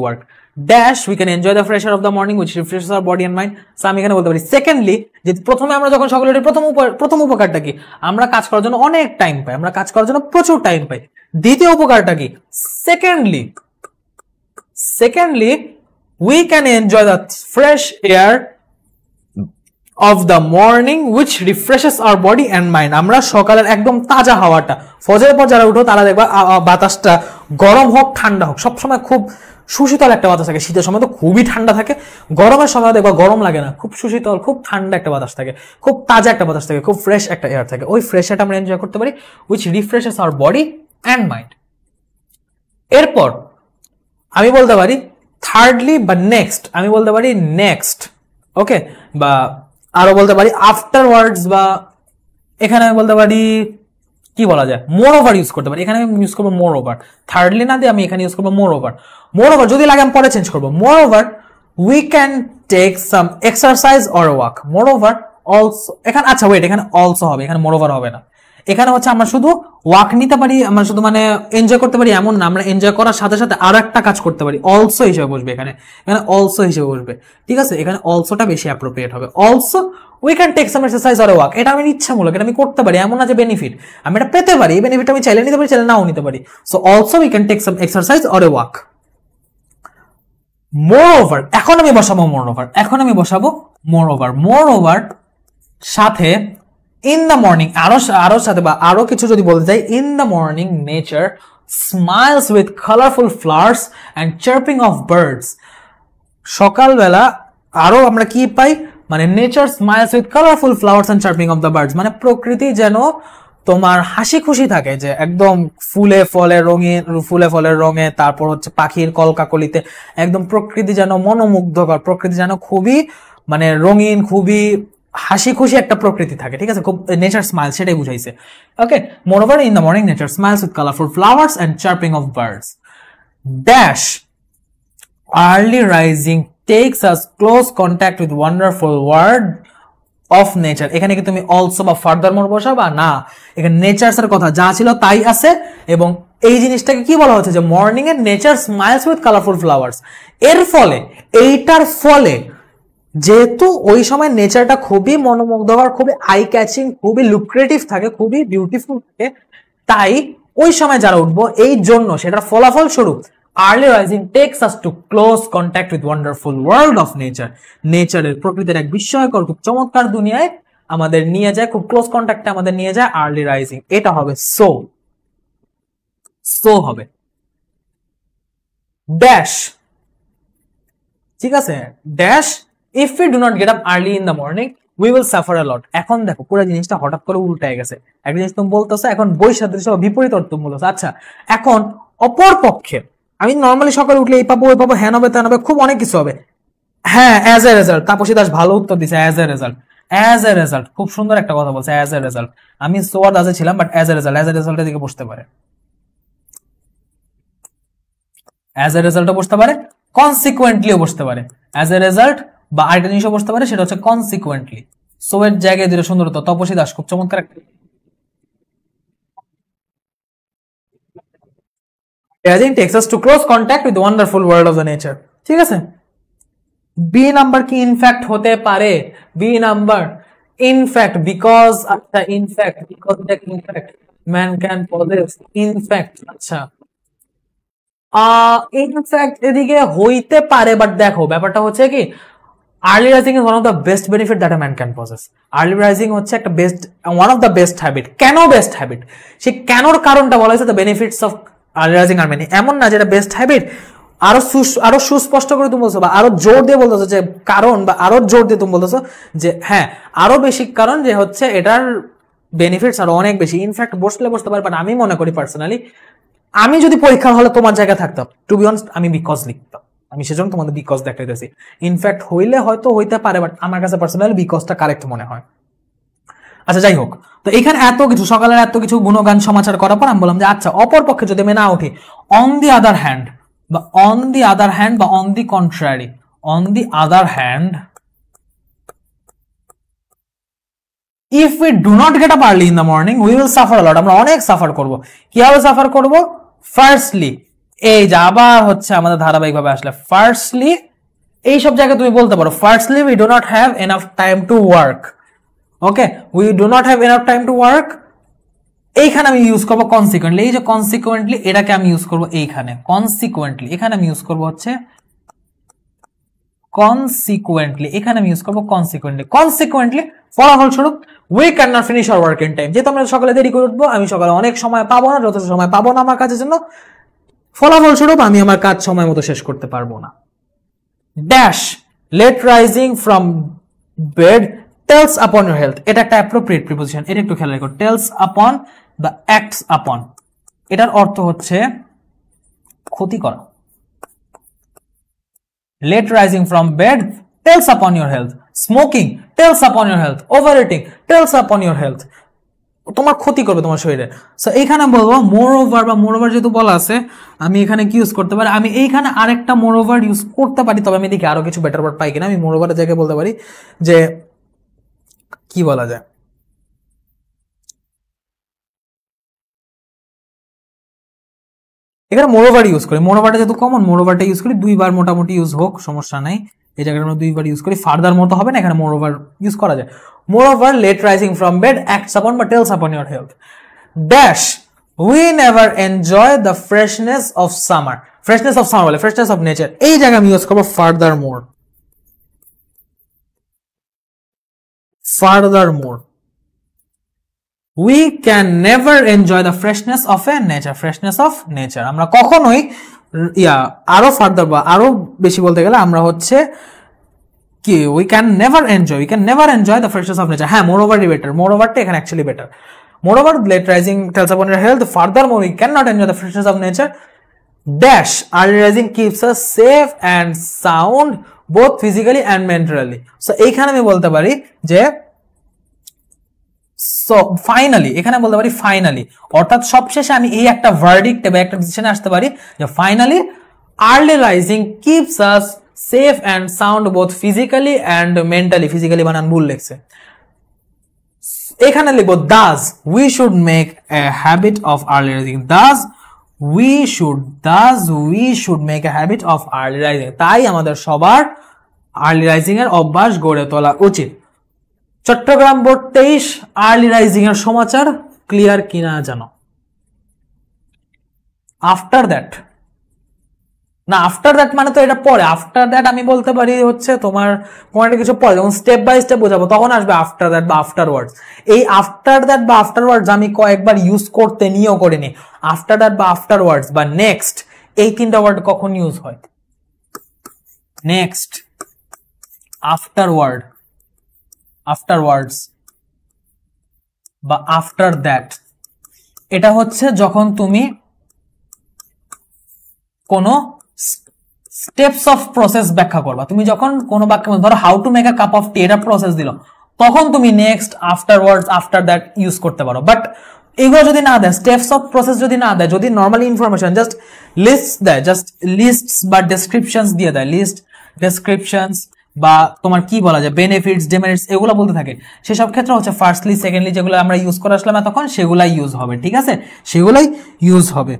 work. Dash, we can enjoy the fresh air of the morning which refreshes our body and mind. So আমি এখানে বলতে পারি সেকেন্ডলি, যে প্রথমে আমরা যখন সকালে উঠি প্রথম উপকারটা কি? আমরা কাজ করার জন্য অনেক টাইম পাই, আমরা কাজ করার জন্য প্রচুর টাইম পাই। দ্বিতীয় উপকারটা কি? Secondly we can enjoy the fresh air of the morning which refreshes our body and mind. আমরা সকালের একদম তাজা হাওয়াটা, ফজরের পর যারা উঠো তারা দেখবা বাতাসটা গরম হোক ঠান্ডা হোক সবসময় খুব সুশীতল একটা বাতাস থাকে। শীতের সময় তো খুবই ঠান্ডা থাকে, গরমের সময় দেখবা গরম লাগে না, খুব সুশীতল, খুব ঠান্ডা একটা বাতাস থাকে, খুব তাজা একটা বাতাস থাকে, খুব ফ্রেশ একটা এয়ার থাকে। ওই ফ্রেশ এয়ারটা আমরা এনজয় করতে পারি, which refreshes our body and mind. এরপর আমি বলতে পারি থার্ডলি বা নেক্সট, আমি বলতে পারি নেক্সট, ওকে, বা আরো বলতে পারি আফটারওয়ার্ডস, বা এখানে আমি বলতে পারি কি বলা যায়, মোর ওভার ইউজ করতে পারি। এখানে আমি ইউজ করবো মোর ওভার, থার্ডলি না দিয়ে আমি এখানে ইউজ করবো মোর ওভার। মোর ওভার যদি লাগে আমি পরে চেঞ্জ করবো। Moreover we can take some exercise or walk. Moreover also, এখানে আচ্ছা ওয়েট, এখানে অলসো হবে, এখানে মোর ওভার হবে না। এখানে হচ্ছে আমরা শুধু ওয়াক নিতে পারি, আমরা শুধু মানে এনজয় করতে পারি এমন না, আমরা এনজয় করার সাথে সাথে আরো একটা কাজ করতে পারি, অলসো হিসেবে বসবে এখানে, এখানে অলসো হিসেবে বসবে। ঠিক আছে, এখানে অলসোটা বেশি অ্যাপ্রোপ্রিয়েট হবে। Also we can take some exercise or walk, এটা আমি ইচ্ছামূলক, এটা আমি করতে পারি, এমন না যে বেনিফিট, আমি এটা পেতে পারি, এই বেনিফিট আমি চাইলে নিতে পারি, চাইলে নাও নিতে পারি। So also we can take some exercise or a walk. Moreover, এখন আমি বসাবো মোর ওভার, এখন আমি বসাবো মোর ওভার। মোর ওভার সাথে ইন দ্য মর্নিং, আরো সাথে বা আরো কিছু যদি বলতে চাই, in the morning nature smiles with colourful flowers and chirping of birds. সকালবেলা আরো আমরা কি পাই, মানে nature smiles with colourful flowers and chirping of the birds, মানে প্রকৃতি যেন তোমার হাসি খুশি থাকে, যে একদম ফুলে ফলের রঙে, তারপর হচ্ছে পাখির কলকাকলিতে, একদম প্রকৃতি যেন মনোমুগ্ধকর, প্রকৃতি যেন খুবই মানে রঙিন, খুবই হাসি খুশি একটা প্রকৃতি থাকে। ঠিক আছে, খুব নেচার স্মাইল, সেটাই বুঝাইছে। Okay, moreover in the morning nature smiles with colourful flowers and chirping of birds. Dash early rising takes us close contact with wonderful world of nature. এখানে কি তুমি অলসো বা ফার্দার মোর বসাবা? না, এখানে নেচারস এর কথা যা ছিল তাই আছে, এবং এই জিনিসটাকে কি বলা হচ্ছে, যে মর্নিং এর nature smiles with colourful flowers. এর ফলে, এইটার ফলে, যেহেতু ওই সময় নেচারটা খুবই মনোমুগ্ধকর, খুবই আই ক্যাচিং, খুবই লুক্রেটিভ থাকে, খুবই বিউটিফুল থাকে, তাই ওই সময় যারা উঠবো, এই জন্য সেটার ফলাফল স্বরূপ early rising takes us to close contact with wonderful world of nature. নেচারের, প্রকৃতির এক বিস্ময়কর খুব চমৎকার দুনিয়ায় আমাদের নিয়ে যায়, খুব ক্লোজ কন্ট্যাক্টে আমাদের নিয়ে যায় আর্লি রাইজিং। এটা হবে সো হবে ড্যাশ। ঠিক আছে, dash if we do not get up early in the morning we will suffer a lot. এখন দেখো পুরো জিনিসটা হঠাৎ করে উল্টায় গেছে, একটা জিনিস তুমি বলতেছো, এখন বই সাদৃশ্য বিপরীত অর্থ বলছো। আচ্ছা, এখন অপর পক্ষে আমি নর্মালি সকালে উঠলে এই পাবো, ওই পাবো, হ্যান হবে, ত্যান হবে, খুব অনেক কিছু হবে। হ্যাঁ, as a result, Tapasi Das ভালো উত্তর দিছে, অ্যাজ এ রেজাল্ট, খুব সুন্দর একটা কথা বলছে, অ্যাজ এ রেজাল্ট। আমি সোয়ার দাজে ছিলাম, বাট অ্যাজ এ রেজাল্টের দিকে বসতে পারে, অ্যাজ এ রেজাল্টও বসতে পারে, কনসিকুয়েন্টলিও বসতে পারে। অ্যাজ এ রেজাল্ট বা আরেকটা জিনিসও বসতে পারে, সেটা হচ্ছে কনসিকুয়েন্টলি। সো এর জায়গায় দুটো সুন্দর হতো। তপসী দাস খুব চমৎকার একটা, Imagine takes us to close contact with the wonderful world of the nature. ঠিক আছে, বি নাম্বার কি ইনফ্যাক্ট হতে পারে? বি নাম্বার ইনফ্যাক্ট, বিকজ, আচ্ছা in fact, because that in fact man can possess, in fact, আচ্ছা ইনফ্যাক্ট এদিকে হইতে পারে, বাট দেখো ব্যাপারটা হচ্ছে কি, early rising is one of the best benefit that a man can possess. Early rising হচ্ছে একটা best, one of the best habit. কেন বেস্ট হ্যাবিট? সেই কেনর কারণটা বলা হয়েছে, the benefits of early rising are many. এমন না যেটা বেস্ট হ্যাবিট, আরো সুস্পষ্ট করে তুমি বলছো, বা আরো জোর দিয়ে বলতেছো যে কারণ, বা আরো জোর দিয়ে তুমি বলতেছো যে হ্যাঁ আরো বেশি কারণ, যে হচ্ছে এটার বেনিফিটস আরো অনেক বেশি। ইনফ্যাক্ট বসতে পারে, বাট আমি মনে করি পার্সোনালি, আমি যদি পরীক্ষার হলে তোমার জায়গায় থাকতাম, টু বি অনেস্ট আমি বিকজ লিখতাম, আমি সেজন্য তোমাদের বিকজ দেখাইতেছি। ইনফ্যাক্ট হইলে হয়তো হইতে পারে, বাট আমার কাছে পার্সোনালি বিকজটা কারেক্ট মনে হয়। আচ্ছা যাই হোক, তো এখানে এত কিছু, সকালের এত কিছু গুণগান সমাচার করার পর আমি বললাম যে আচ্ছা অপর পক্ষে যদি আমি না উঠি, অন দি আদার হ্যান্ড বা অন দি আদার হ্যান্ড বা on the contrary, on the other hand, if we do not get up early in the morning we will suffer a lot. আমরা অনেক সাফার করব। কিভাবে suffer করব? Firstly, এই যে আবার হচ্ছে আমাদের ধারাবাহিকভাবে আসলে, ফার্স্টলি এই সব জায়গায় তুমি বলতে পারো, firstly we do not have enough time to work. Okay, we do not have enough time to work, এইখানে আমি ইউজ করবো কনসিকুয়েন্টলি। এই যে কনসিকুয়েন্টলি, এটাকে আমি ইউজ করবো এইখানে, কনসিকুয়েন্টলি এখানে আমি ইউজ করবো হচ্ছে কনসিকুয়েন্টলি, এখানে আমি ইউজ করবো কনসিকুয়েন্টলি ফলাফলস্বরূপ we can not finish our work in time. যেহেতু আমরা সকালে দেরি করে উঠবো, আমি সকালে অনেক সময় পাবো না, যথেষ্ট সময় পাবো না আমার কাজের জন্য, ফলাফলস্বরূপ আমি আমার কাজ সময় মতো শেষ করতে পারবো না। Dash late rising from bed tells upon your health, এটা একটা অ্যাপ্রোপ্রিয়েট প্রিপোজিশন, এটা একটু খেয়াল রাখো। টেলস আপন বা অ্যাক্টস আপন, এটার অর্থ হচ্ছে ক্ষতি করা। Late rising from bed tells upon your health. Smoking tells upon your health. Overeating tells upon your health. তোমার ক্ষতি করবে তোমার শরীরে। সো এইখানে বলবো মোর ওভার যেহেতু বলা আছে, আমি এখানে কি ইউজ করতে পারি, আমি এইখানে আরেকটা মোর ওভার ইউজ করতে পারি, তবে আমি দেখি আরো কিছু বেটার ওয়ার্ড পাই কিনা। আমি মোর ওভারের জায়গায় বলতে পারি যে কি বলা যায়, এখানে মোর ওভার ইউজ করি। মোর ওভারটা যেহেতু কমন, মোর ওভারটা ইউজ করি, দুইবার মোটামুটি ইউজ হোক, সমস্যা নাই। এই জায়গাটা আমরা দুইবার ইউজ করি, ফার্দার মতো হবে না, এখানে মোর ওভার ইউজ করা যায়। Moreover late rising from bed acts upon বা tells upon your health. Dash we never enjoy the freshness of summer. Freshness of summer বলে ফ্রেশনেস অফ নেচার, এই জায়গায় আমি ইউজ করবো furthermore. Furthermore we can never enjoy the freshness of a nature. Freshness of nature আমরা কখনোই আরো further বা আরো বেশি বলতে গেলে আমরা হচ্ছে কি we can never enjoy the freshness of nature। হ্যাঁ, moreover বেটার, moreoverটা এখানে actually better. moreover late rising tells upon your health, furthermore we cannot enjoy the freshness of nature dash early rising keeps us safe and sound both physically and mentally। So এইখানে আমি বলতে পারি যে so finally, এখানে বলতে পারি finally, অর্থাৎ সবশেষে আমি এই একটা ভার্ডিক্ট বা একটা ডিসিশনে আসতে পারি যে finally early rising keeps us safe and sound both physically and mentally. Physically বানান ভুল লিখছে, এখানে লিখবো Das we should make a habit of early rising. Das we should make a habit of early rising. তাই আমাদের সবার আর্লি রাইজিং এর অভ্যাস গড়ে তোলা উচিত। চট্টগ্রাম বোর্ড 23 আর্লি রাইজিং এর সমাচার ক্লিয়ার কিনা জানো। আফটার দ্যাট না, আফটার দ্যাট মানে তো এটা পরে। আফটার দ্যাট আমি বলতে পারি হচ্ছে তোমার কোনো একটা কিছু পরে, যখন স্টেপ বাই স্টেপ বোঝাবো তখন আসবে আফটার দ্যাট বা আফটারওয়ার্ডস। এই আফটার দ্যাট বা আফটারওয়ার্ডস আমি কয়েকবার ইউজ করতে নিয়েও করিনি। আফটার দ্যাট বা আফটারওয়ার্ডস বা নেক্সট, এই তিনটা ওয়ার্ড কখন ইউজ হয়? নেক্সট, আফটারওয়ার্ডস বা আফটার দ্যাট, এটা হচ্ছে যখন তুমি কোনো স্টেপস অফ প্রসেস ব্যাখ্যা করবা। তুমি যখন কোনো বাক্য ধরো how to make a cup of tea, এটা প্রসেস দিল, তখন তুমি next, afterwards, after that use করতে পারো। বাট এগুলো যদি না দেয়, স্টেপস অফ প্রসেস যদি না দেয়, যদি নর্মালি ইনফরমেশন জাস্ট লিস্ট দেয়, জাস্ট লিস্টস বা ডেসক্রিপশনস দিয়ে দেয়, লিস্ট ডেসক্রিপশনস বা তোমার কি বলা যায় বেনিফিটস ডিমেরিটস, এগুলো বলতে থাকে, সেসব ক্ষেত্রে হচ্ছে ফার্স্টলি সেকেন্ডলি যেগুলো আমরা ইউজ করে আসলাম তখন সেগুলাই ইউজ হবে। ঠিক আছে, সেগুলাই ইউজ হবে।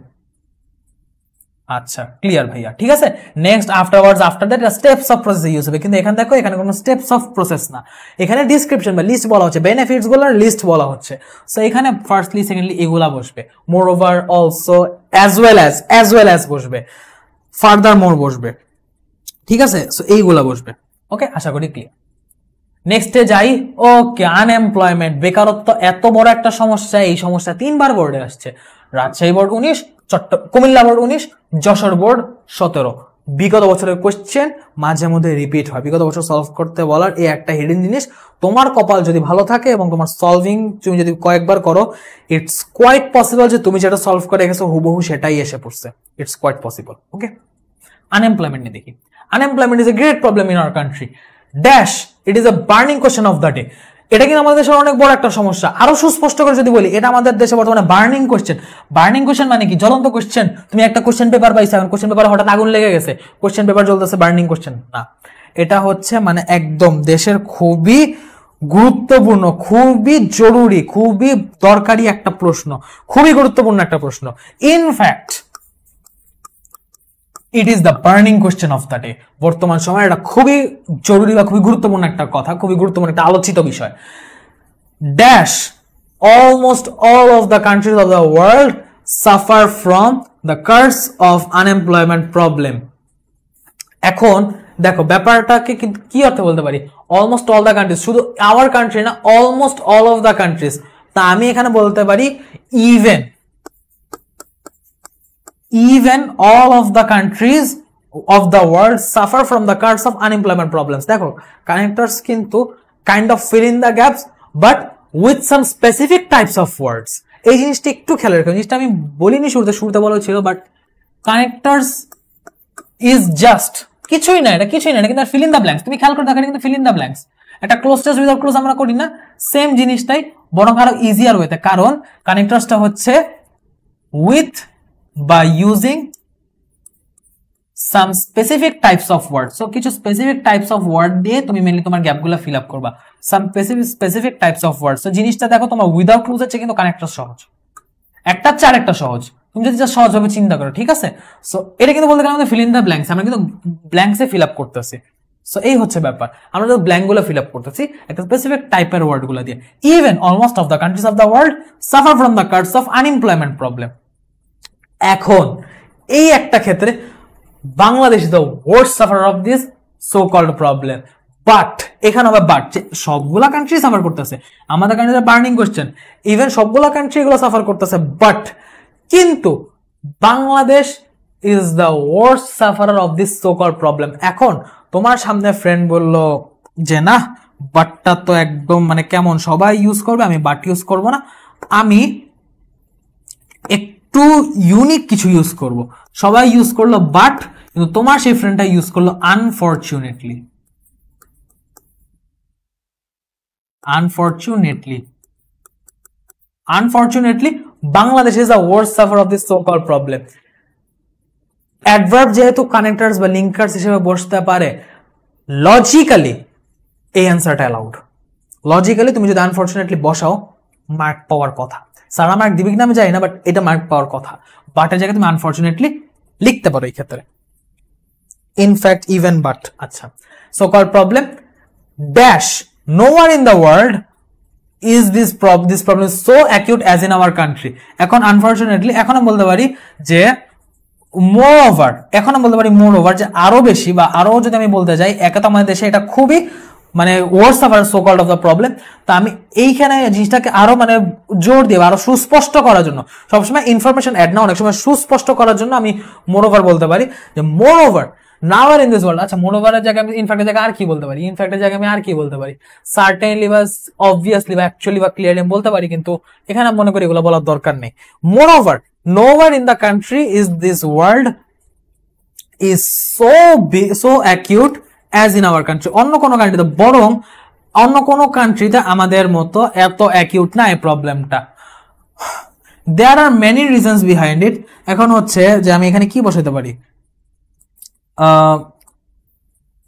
আচ্ছা, ক্লিয়ার ভাইয়া, ঠিক আছে। Next, afterwards, after that steps of process use হবে, কিন্তু এখানে দেখো এখানে কোনো স্টেপস অফ প্রসেস না, এখানে ডিসক্রিপশন বা লিস্ট বলা হচ্ছে, বেনিফিটস গুলোর লিস্ট বলা হচ্ছে। সো এখানে ফার্স্টলি সেকেন্ডলি এগুলা বসবে, মোর over also as well as বসবে, ফার্দার মোর বসবে। ঠিক আছে, সো এইগুলা বসবে। ওকে, আশা করি ক্লিয়ার। নেক্সটে যাই। ওকে, আনএমপ্লয়মেন্ট, বেকারত্ব এত বড় একটা সমস্যা, এই সমস্যা 3 বার বোর্ডে আসছে। Rajshahi board 19, Comilla board 19, Jessore board 17। বিগত বছরের কোশ্চেন মাঝে মধ্যে রিপিট হয়, বিগত বছর সলভ করতে বলার এই একটা হিডেন জিনিস। তোমার কপাল যদি ভালো থাকে এবং তোমার সলভিং তুমি যদি কয়েকবার করো, ইটস কোয়াইট পসিবল যে তুমি যেটা সলভ করে গেছো হুবহু সেটাই এসে পড়ছে। It's quite possible. Okay, unemployment নিয়ে দেখি। Unemployment is a great problem in our country dash it is a burning question of the day. এটা কিন্তু আমাদের দেশের অনেক বড় একটা সমস্যা। আরো সুস্পষ্ট করে যদি বলি, এটা আমাদের দেশে বর্তমানে বার্নিং কোয়েশ্চেন। বার্নিং কোয়েশ্চেন মানে কি? জ্বলন্ত কোয়েশ্চেন। তুমি একটা কোয়েশ্চেন পেপার পাইছো, এখন কোয়েশ্চেন পেপারে হঠাৎ আগুন লেগে গেছে, কোয়েশ্চেন পেপার জ্বলতেছে, বার্নিং কোয়েশ্চেন না। এটা হচ্ছে মানে একদম দেশের খুবই গুরুত্বপূর্ণ, খুবই জরুরি, খুবই দরকারি একটা প্রশ্ন, খুবই গুরুত্বপূর্ণ একটা প্রশ্ন। In fact it is the burning question of the day. বর্তমান সময়ে এটা খুবই জরুরি বা খুবই গুরুত্বপূর্ণ একটা কথা, খুবই গুরুত্বপূর্ণ একটা আলোচিত বিষয়। Dash almost all of the countries of the world suffer from the curse of unemployment problem. এখন দেখো ব্যাপারটাকে কি অর্থে বলতে পারি? অলমোস্ট অল দ্য কান্ট্রিজ, শুধু আওয়ার কান্ট্রি না, almost all of the countries. তা আমি এখানে বলতে পারি even all of the countries of the world suffer from the curse of unemployment problems. দেখো connectors কিন্তু kind of fill in the gaps but with some specific types of words. এই জিনিসটা একটু খেয়াল রাখো, জিনিসটা আমি বলিনি শুরুতে বলা ছিল, বাট connectors is just কিছুই না, এটা কিছুই না, এটা কিন্তু ফিল ইন দ্য ব্ল্যাঙ্কস। তুমি খেয়াল করে দেখো, এটা কিন্তু ফিল ইন দ্য ব্ল্যাঙ্কস। একটা ক্লোজ টেস্ট উইদাউট ক্লোজ আমরা করি না, সেম জিনিসটাই বরং আরো ইজিয়ার ওয়েতে, কারণ কানেক্টরসটা হচ্ছে উইথ বা using some specific types of word. So কিছু স্পেসিফিক টাইপস অফ ওয়ার্ড দিয়ে তুমি মেনলি তোমার গ্যাপগুলো ফিল আপ করবা, some specific types of word. So জিনিসটা দেখো, তোমার উইদাউট ক্লোজ হচ্ছে কিন্তু কানেক্টর সহজ, একটা চার একটা সহজ, তুমি যদি সহজভাবে চিন্তা করো, ঠিক আছে। সো এটা কিন্তু বলতে গেলে আমাদের ফিল ইন দ্য ব্ল্যাঙ্কস, আমরা কিন্তু ব্ল্যাঙ্কসে ফিল আপ করতেছি। সো এই হচ্ছে ব্যাপার, আমরা যদি ব্ল্যাঙ্ক গুলো ফিল আপ করতেছি একটা স্পেসিফিক টাইপের ওয়ার্ড গুলো দিয়ে। Even almost of the countries of the world suffer from the curse of unemployment problem. এখন এই একটা ক্ষেত্রে Bangladesh the worst sufferer of this so called problem. But এখানে আবার বাট, সবগুলা কান্ট্রি সাফার করতেছে, আমাদের কান্ট্রি বার্নিং কোশ্চেন, ইভেন সবগুলা কান্ট্রি এগুলো সাফার করতেছে, বাট কিন্তু Bangladesh is the worst sufferer of this so called problem. এখন তোমার সামনে ফ্রেন্ড বলল যে না, বাটটা তো একদম মানে কেমন, সবাই ইউজ করবে, আমি বাট ইউজ করব না, আমি একটু ইউনিক কিছু ইউজ করব। সবাই ইউজ করলো বাট, কিন্তু তোমার সেই ফ্রেন্ডটা ইউজ করলো unfortunately. Unfortunately Bangladesh is the worst suffer of this so called problem. Adverb যেহেতু কানেক্টরস বা লিঙ্কার্স হিসেবে বসতে পারে, লজিক্যালি এই অ্যান্সারটা অ্যালাউড। লজিক্যালি তুমি যদি আনফরচুনেটলি বসাও, মার্ক পাওয়ার কথা। সারা মার্ক দিবি কিনা আমি জানি না, বাট এটা মার্ক পাওয়ার কথা। বাটের জায়গায় তুমি আনফরচুনেটলি লিখতে পারো এই ক্ষেত্রে, ইনফ্যাক্ট ইভেন বাট। আচ্ছা, so called problem dash nowhere in the world is this problem so acute as in our country। এখন আনফরচুনেটলি এখন আমি বলতে পারি যে moreover, এখন আমি বলতে পারি moreover যে আরো বেশি, বা আরো যদি আমি বলতে যাই, একা তো আমাদের দেশে এটা খুবই মানে worst suffer so called of the problem. তা আমি এইখানে জিনিসটাকে আরো মানে জোর দিয়ে আরো সুস্পষ্ট করার জন্য, সবসময় ইনফরমেশন অ্যাড না, অনেক সময় সুস্পষ্ট করার জন্য আমি moreover বলতে পারি যে moreover Nawar in this world. আচ্ছা, মোরওভারের জায়গায় আমি ইনফ্যাক্টের জায়গায় আর কি বলতে পারি, ইনফ্যাক্টের জায়গায় আমি আর কি বলতে পারি, সার্টেনলি বা অবভিয়াসলি বা অ্যাকচুয়ালি বা ক্লিয়ারলি আমি বলতে পারি, কিন্তু এখানে আমি মনে করি এগুলো বলার দরকার নেই। Moreover nowhere in the country is this world is so acute as in our country. অন্য কোনো কান্ট্রিতে, বরং অন্য কোনো কান্ট্রিতে আমাদের মতো এত অ্যাকিউট না এই প্রবলেমটা। There are many reasons behind it. এখন হচ্ছে যে আমি এখানে কি বসাতে পারি,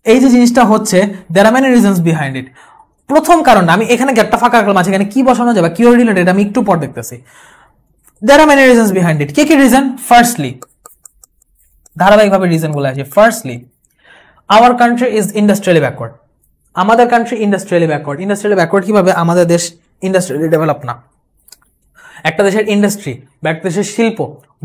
এই যে জিনিসটা হচ্ছে there are many reasons behind it। প্রথম কারণটা আমি এখানে গ্যাপটা ফাঁকা রাখলাম, আছে এখানে কি বসানো যাবে, কি রিলেটেড আমি একটু পর দেখতেছি। there are many reasons behind it। কি রিজন? ফার্স্টলি, ধারাবাহিকভাবে রিজন গুলো আছে। Firstly, our country is industrially backward। আমাদের country industrially backward. Industrially backward কিভাবে? আমাদের দেশ ইন্ডাস্ট্রিয়ালি ডেভেলপ না। একটা দেশের ইন্ডাস্ট্রি বা একটা দেশের শিল্প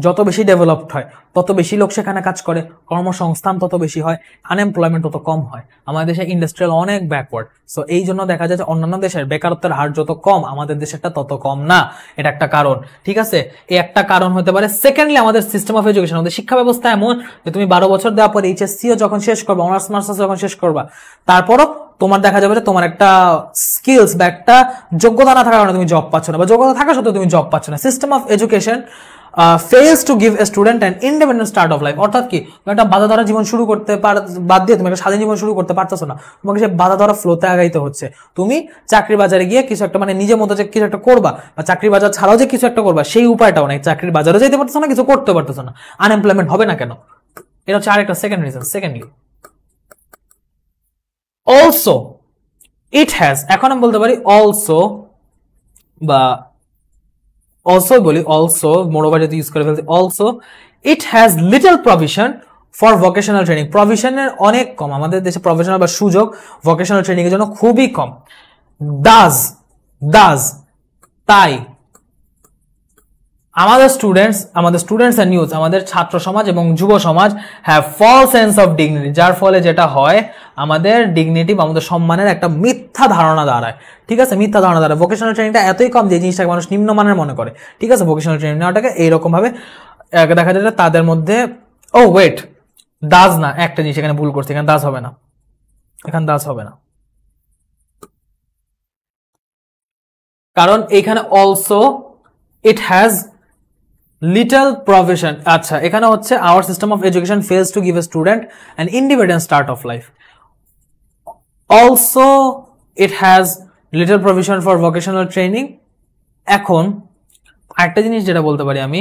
যত বেশি ডেভেলপড হয়, তত বেশি লোক সেখানে কাজ করে, কর্মসংস্থান তত বেশি হয়, আনএমপ্লয়মেন্ট তত কম হয়। আমাদের দেশে ইন্ডাস্ট্রিয়াল অনেক ব্যাকওয়ার্ড। সো এই জন্য দেখা যায় যে অন্যান্য দেশের বেকারত্বের হার যত কম, আমাদের দেশেরটা তত কম না। এটা একটা কারণ, ঠিক আছে, এই একটা কারণ হতে পারে। সেকেন্ডলি, আমাদের সিস্টেম অফ এডুকেশন, আমাদের শিক্ষা ব্যবস্থা এমন যে তুমি 12 বছর দেওয়ার পর এইচএসসিও যখন শেষ করবা, অনার্স মাস্টার্স যখন শেষ করবা, তারপরও তোমার দেখা যাবে যে তোমার একটা স্কিলস বা একটা যোগ্যতা না থাকার কারণে তুমি জব পাচ্ছ না, বা যোগ্যতা থাকা সত্ত্বেও তুমি জব পাচ্ছ না। System of education fails to give a student an independent start of life। অর্থাৎ কি, তুমি একটা বাধা ধরা জীবন শুরু করতে বাদ দিয়ে তুমি একটা স্বাধীন জীবন শুরু করতে পারতেছো না, তোমাকে সে বাধা ধরা ফ্লোতে আগাইতে হচ্ছে। তুমি চাকরির বাজারে গিয়ে কিছু একটা মানে নিজের মতো যে কিছু একটা করবা, বা চাকরির বাজার ছাড়াও যে কিছু একটা করবা, সেই উপায়টাও নেই। চাকরির বাজারে যেতে পারতেছো না, কিছু করতে পারতেছো না, আনএমপ্লয়মেন্ট হবে না কেন? এটা হচ্ছে আরেকটা second reason. Secondly, also it has, এখন আমি বলতে পারি অলসো, বা অলসো বলি, অলসো মোরওভার যদি ইউজ করে ফেলছি, also it has little provision for vocational training. প্রভিশনের অনেক কম আমাদের দেশে, প্রফেশনাল বা সুযোগ ভোকেশনাল ট্রেনিং এর জন্য খুবই কম। ডাজ তাই আমাদের স্টুডেন্টস এন্ড ইউথ, আমাদের ছাত্র সমাজ এবং যুব সমাজ have false sense of dignity, যার ফলে যেটা হয় আমাদের ডিগনিটি বা আমাদের সম্মানের একটা মিথ্যা ধারণা দাঁড়ায়। ঠিক আছে, মিথ্যা ধারণা দাঁড়ায়। ভোকেশনাল ট্রেনিংটা এতই কম যে জিনিসটাকে মানুষ নিম্নমানের মনে করে। ঠিক আছে, ভোকেশনাল ট্রেনিং নেওয়াটাকে এইরকম ভাবে দেখা যায় তাদের মধ্যে। ও ওয়েট, দাস না, একটা জিনিস এখানে ভুল করছে, এখানে দাস হবে না, এখানে দাস হবে না, কারণ এইখানে also it has little provision, আচ্ছা এখানে হচ্ছে our system of education fails to give a student an independent start of life, also it has little provision for vocational training. এখন আরেকটা জিনিস যেটা বলতে পারি আমি,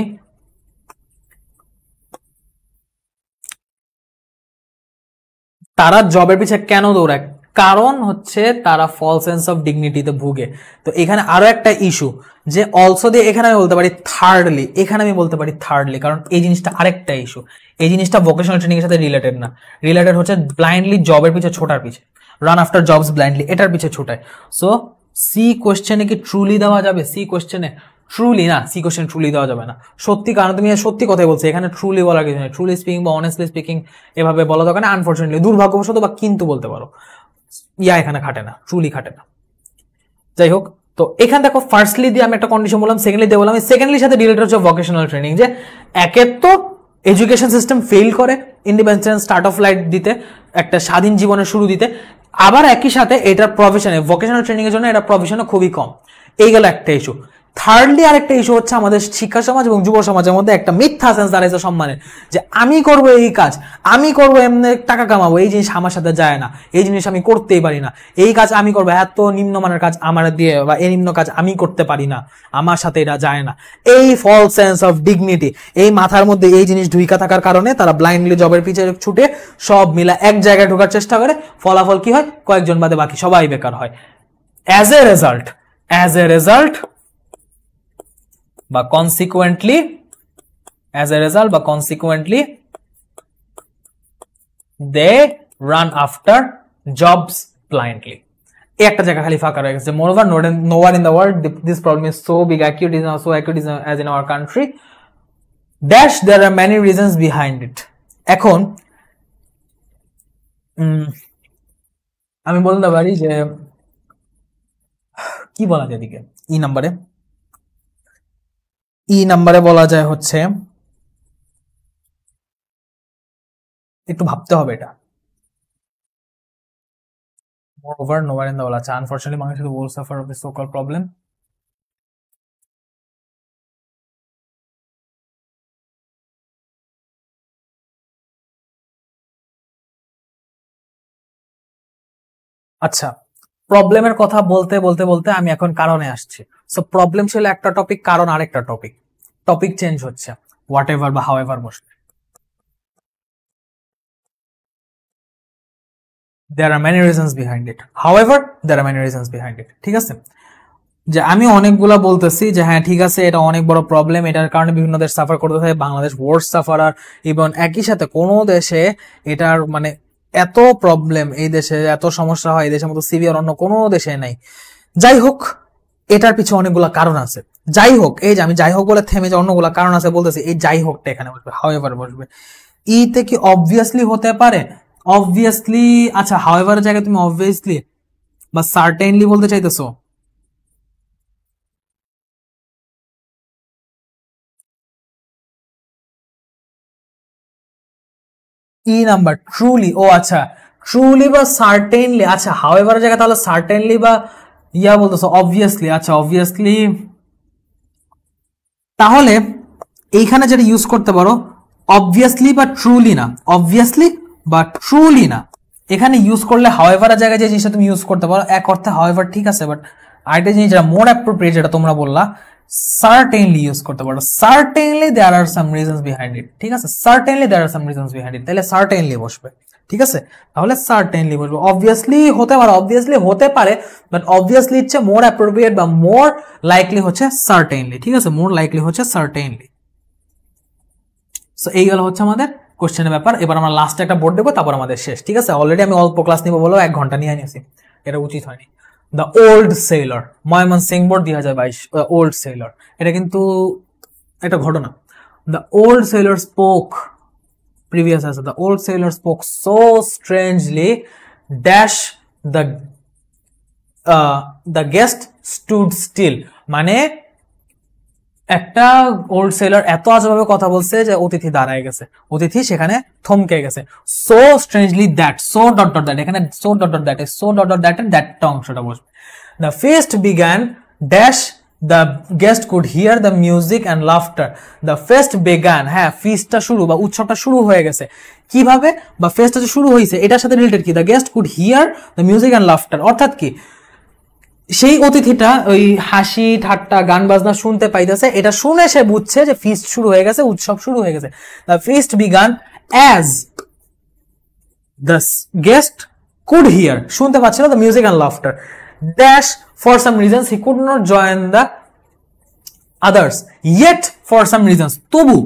তারা জবের পিছে কেন দৌড়ায়, কারণ হচ্ছে তারা ফলস সেন্স অফ ডিগনিটিতে ভুগে। তো এখানে আরো একটা ইস্যু যে অলসো দিয়ে এখানে আমি বলতে পারি থার্ডলি, এখানে আমি বলতে পারি থার্ডলি, কারণ এই জিনিসটা আরেকটা ইস্যু, এই জিনিসটা ভোকেশনাল ট্রেনিং এর সাথে রিলেটেড না, রিলেটেড হচ্ছে ব্লাইন্ডলি জবের পিছে ছোটার পিছে, রান আফটার জবস ব্লাইন্ডলি, এটার পিছে ছোটায়। সো সি কোশ্চেনে কি ট্রুলি দেওয়া যাবে? সি কোশ্চেনে ট্রুলি না, সি কোশ্চেন ট্রুলি দেওয়া যাবে না। সত্যি, কারণ তুমি সত্যি কথাই বলছো, এখানে ট্রুলি বলার কিছু নেই। ট্রুলি স্পিকিং বা অনেস্টলি স্পিকিং এভাবে বলা দরকার না, আনফরচুনেটলি দুর্ভাগ্যবশত বা কিন্তু বলতে পারো, এখানে খাটে না, ট্রুলি খাটে না। যাই হোক, তো এখান দেখো ফার্স্টলি দিয়ে আমি একটা কন্ডিশন বললাম, সেকেন্ডলি দিয়ে বললাম, সেকেন্ডলির সাথে রিলেটেড হচ্ছে ভোকেশনাল ট্রেনিং, যে একের তো এডুকেশন সিস্টেম ফেল করে ইন্ডিপেন্ডেন্ট স্টার্ট অফ লাইফ দিতে, একটা স্বাধীন জীবনের শুরু দিতে, আবার একই সাথে এটার প্রফেশনে ভোকেশনাল ট্রেনিং এর জন্য এটা প্রফেশনও খুবই কম। এই গেল একটা ইস্যু। থার্ডলি আরেকটা ইস্যু হচ্ছে আমাদের শিক্ষা সমাজ এবং যুব সমাজের মধ্যে একটা মিথ্যা সেন্স দাঁড়াইছে সম্মানের, যে আমি করব এই কাজ, আমি করব এমনি টাকা কামাবো, এই জিনিস আমার সাথে যায় না, এই জিনিস আমি করতেই পারি না, এই কাজ আমি করবো, এত নিম্নমানের কাজ আমার দিয়ে বা এই নিম্ন কাজ আমি করতে পারি না, আমার সাথে এটা যায় না। এই ফলস সেন্স অফ ডিগনিটি, এই মাথার মধ্যে এই জিনিস ঢুইকা থাকার কারণে তারা ব্লাইন্ডলি জবের পিছনে ছুটে সব মিলা এক জায়গায় ঢোকার চেষ্টা করে, ফলাফল কি হয়? কয়েকজন বাদে বাকি সবাই বেকার হয়। অ্যাজ এ রেজাল্ট বা consequently, they run after jobs blindly. এই একটা জায়গা খালি ফাঁকা রয়ে গেছে। Moreover nowhere in the world this problem is so big, acute is not so acute as in our country dash there are many reasons behind it. এখন আমি বলতে পারি যে কি বলা যায় এদিকে, ই নাম্বারে বলা যায় হচ্ছে, একটু ভাবতে হবে এটা। Moreover, nowhere in the world, unfortunately, Bangladesh will suffer of this so-called problem. আচ্ছা, প্রবলেমের কথা বলতে বলতে বলতে আমি এখন কারণে আসছি। সো প্রবলেম ছিল একটা টপিক, কারণ আরেকটা টপিক, টপিক চেঞ্জ হচ্ছে, হোয়াট এভার বা হাউ এভার বসবে। there are many reasons behind it, however there are many reasons behind it, ঠিক আছে? যে আমি অনেকগুলা বলতেছি যে হ্যাঁ ঠিক আছে, এটা অনেক বড় প্রবলেম, এটার কারণে বিভিন্ন দেশ সাফার করতে থাকে, বাংলাদেশ ওয়ার্স্ট সাফারার, এবং একই সাথে কোনো দেশে এটার মানে এত প্রবলেম, এই দেশে এত সমস্যা হয়, এই দেশের মতো সিভিয়ার অন্য কোনো দেশে নাই। যাই হোক, এটার পিছনে অনেকগুলা কারণ আছে। যাই হোক, এই যে আমি যাই হোক বলে থেমে যে অন্যগুলা কারণ আছে বলতেছি, এই যাই হোকটা এখানে বসবে, হাউএভার বসবে। ইতে কি অবভিয়াসলি হতে পারে? অবভিয়াসলি, আচ্ছা হাউএভারের জায়গায় তুমি অবভিয়াসলি বা সার্টেনলি বলতে চাইতেছো? ই নাম্বার ট্রুলি, ও আচ্ছা ট্রুলি বা সার্টেনলি, আচ্ছা হাউএভারের জায়গায় তাহলে সার্টেনলি বা বলতেছো অবভিয়াসলি, আচ্ছা অবভিয়াসলি, তাহলে এইখানে যেটা ইউজ করতে পারো অবভিয়াসলি বা ট্রুলি না, অবভিয়াসলি বা ট্রুলি না, এখানে ইউজ করলে হাউএভারের জায়গায় যে জিনিসটা তুমি ইউজ করতে পারো এক অর্থে হাউএভার ঠিক আছে, বাট আরেকটা জিনিস যেটা মোর অ্যাপ্রোপ্রিয়েট যেটা তোমরা বললা, সার্টেনলি ইউজ করতে পারো। Certainly there are some reasons behind it, ঠিক আছে? Certainly there are some reasons behind it, তাহলে সার্টেনলি বসবে, ঠিক আছে? তাহলে সার্টেনলি বসবে। অবভিয়াসলি হতে পারে, অবভিয়াসলি হতে পারে, বাট অবভিয়াসলি হচ্ছে মোর অ্যাপ্রোপ্রিয়েট বা মোর লাইকলি হচ্ছে সার্টেনলি, ঠিক আছে? মোর লাইকলি হচ্ছে সার্টেনলি। সো এই গেল হচ্ছে আমাদের কোশ্চেনের ব্যাপার। এবার আমরা লাস্টে একটা বোর্ড দেবো, তারপর আমাদের শেষ, ঠিক আছে? অলরেডি আমি অল্প ক্লাস নিবো বলো 1 ঘন্টা নিয়ে নিয়েছি, এটা উচিত হয়নি। The old sailor, Mymensingh board 2022, old sailor, এটা কিন্তু একটা ঘটনা। The old sailor spoke, previous আছে, the old sailor spoke so strangely dash the guest stood still, মানে একটা ওল্ড সেলার এত আজভাবে কথা বলছে যে অতিথি দাঁড়ায় গেছে, অতিথি সেখানে থমকে গেছে। So strangely that, so dot dot that, এখানে so dot dot that, so dot dot that এর দ্যাটটা অংশটা বসবে। The feast began dash The guest could hear the music and laughter. The feast began. হ্যাঁ, ফিস্টটা শুরু বা উৎসবটা শুরু হয়ে গেছে কিভাবে, বা ফেস্টটা যে শুরু হয়েছে এটার সাথে রিলেটেড কি, the guest could here the music and laughter, অর্থাৎ কি সেই অতিথিটা ওই হাসি ঠাট্টা গান বাজনা শুনতে পাইতেছে, এটা শুনে সে বুঝছে যে ফিস্ট শুরু হয়ে গেছে, উৎসব শুরু হয়ে গেছে। The feast began as the guest could hear, শুনতে পাচ্ছিল the music and laughter, dash for some reasons he could not join the others, yet for some reasons, তবু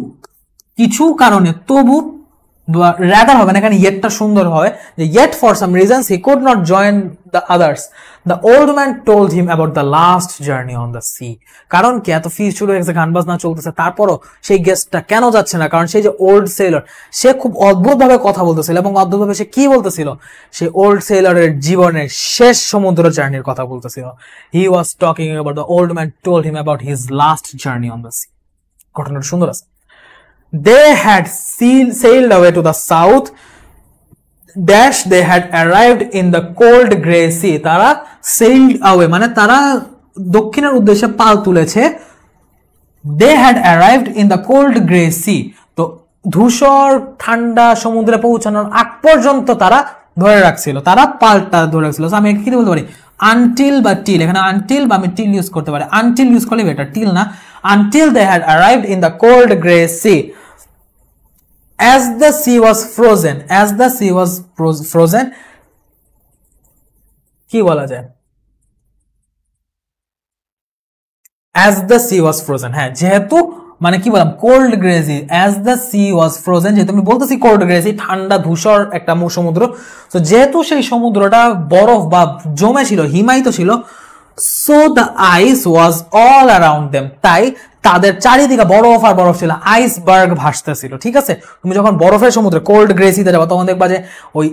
কিছু কারণে, তবু রাদার হবে না, এখানে ইয়েটটা সুন্দর হয় যে yet for some reasons he could not join the others, the old man told him about the last journey on the C. কারণ কি, এত ফিস্ট শুরু হয়ে গেছে, গান বাজনা চলতেছে, তারপরও সেই গেস্টটা কেন যাচ্ছে না? কারণ সেই যে ওল্ড সেলর, সে খুব অদ্ভুত ভাবে কথা বলতেছিল, এবং অদ্ভুত ভাবে সে কি বলতেছিল, সে ওল্ড সেলরের জীবনের শেষ সমুদ্র জার্নির কথা বলতেছিল। He was talking about the old man told him about his last journey on the sea. ঘটনাটা সুন্দর আছে। They had sailed away to the south, dash they had arrived in the cold grey sea. তারা sailed away মানে তারা দক্ষিণের উদ্দেশ্যে পাল তুলেছে। They had arrived in the cold grey sea, তো ধূসর ঠান্ডা সমুদ্রে পৌঁছানোর আগ পর্যন্ত তারা ধরে রাখছিল, তারা পালটা ধরে রাখছিল। আমি কি বলতে পারি, আনটিল বা টিল, এখানে আনটিল বা আমি টিল ইউজ করতে পারি, আনটিল ইউজ করলে বেটার, টিল না। Until they had arrived in the cold grey sea, as the sea was frozen, as the sea was frozen, কি বলা যায়, as the sea was frozen, হ্যাঁ, যেহেতু মানে কি বললাম, cold grey sea, as the sea was frozen, যেহেতু আমি বলতেছি কোল্ড গ্রে সি, ঠান্ডা ধূসর একটা সমুদ্র, তো যেহেতু সেই সমুদ্রটা বরফ বা জমে ছিল, হিমায়িত ছিল, so the ice was all around them, তাই তাদের চারিদিকে বরফ আর বরফ ছিল, আইসবার্গ ভাসতেছিল। ঠিক আছে, তুমি যখন বরফের সমুদ্রে কোল্ড গ্রে সিতে যাবা, তখন দেখবা যে ওই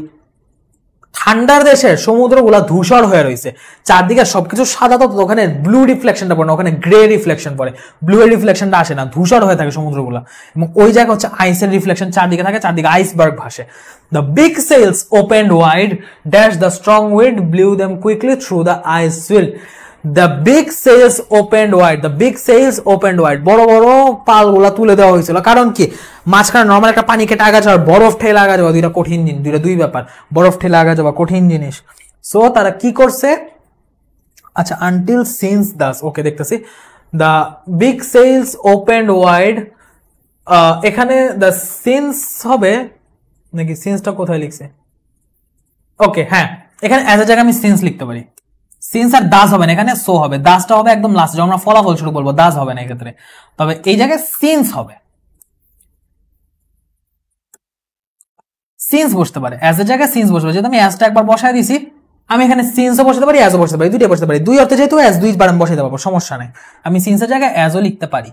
ঠান্ডার দেশের সমুদ্রগুলা ধূসর হয়ে রয়েছে, চারদিকে সবকিছু সাদা, তো ওখানে ব্লু রিফ্লেকশনটা পড়ে না, ওখানে গ্রে রিফ্লেকশন পড়ে, ব্লু এর রিফ্লেকশনটা আসে না, ধূসর হয়ে থাকে সমুদ্রগুলা, এবং ওই জায়গা হচ্ছে আইসের রিফ্লেকশন চারদিকে থাকে, চারদিকে আইসবার্গ ভাসে। The big sails opened wide, dash the strong wind blew them quickly through the ice field. The big sails opened wide, the big sails opened wide, বড় বড় পালগুলা তুলে দেওয়া হয়েছিল। কারণ কি, মাঝখানে নর্মাল একটা পানি কেটে আগা যাওয়া, বরফ ঠেলে আগা যাওয়া, দুইটা কঠিন জিনিস, দুই ব্যাপার, বরফ ঠেলে আগা যাওয়া কঠিন জিনিস। সো তারা কি করছে, আচ্ছা, until since thus, ওকে দেখতেছি, the big sails opened wide, এখানে the since হবে নাকি, সিন্সটা কোথায় লিখছে, ওকে হ্যাঁ, এখানে অ্যাজ এ জায়গায় আমি সিন্স লিখতে পারি, সিন্স আর দাস হবে না, এখানে সো হবে, দাসটা হবে একদম লাস্ট, যখন আমরা ফলাফল শুরু করবো, দাস হবে না এক্ষেত্রে, তবে এই জায়গায় সিন্স হবে, সিন্স বসতে পারে, অ্যাজ এর জায়গায় সিন্স বসতে পারে। যেহেতু আমি অ্যাজটা একবার বসায় দিছি, আমি এখানে সিন্সও বসাতে পারি, অ্যাজও বসাতে পারি, দুইটাই বসাতে পারি, দুই অর্থে যেহেতু অ্যাজ দুইবার আমি বসাতে পারবো, সমস্যা নেই, আমি সিন্সের জায়গায় অ্যাজও লিখতে পারি।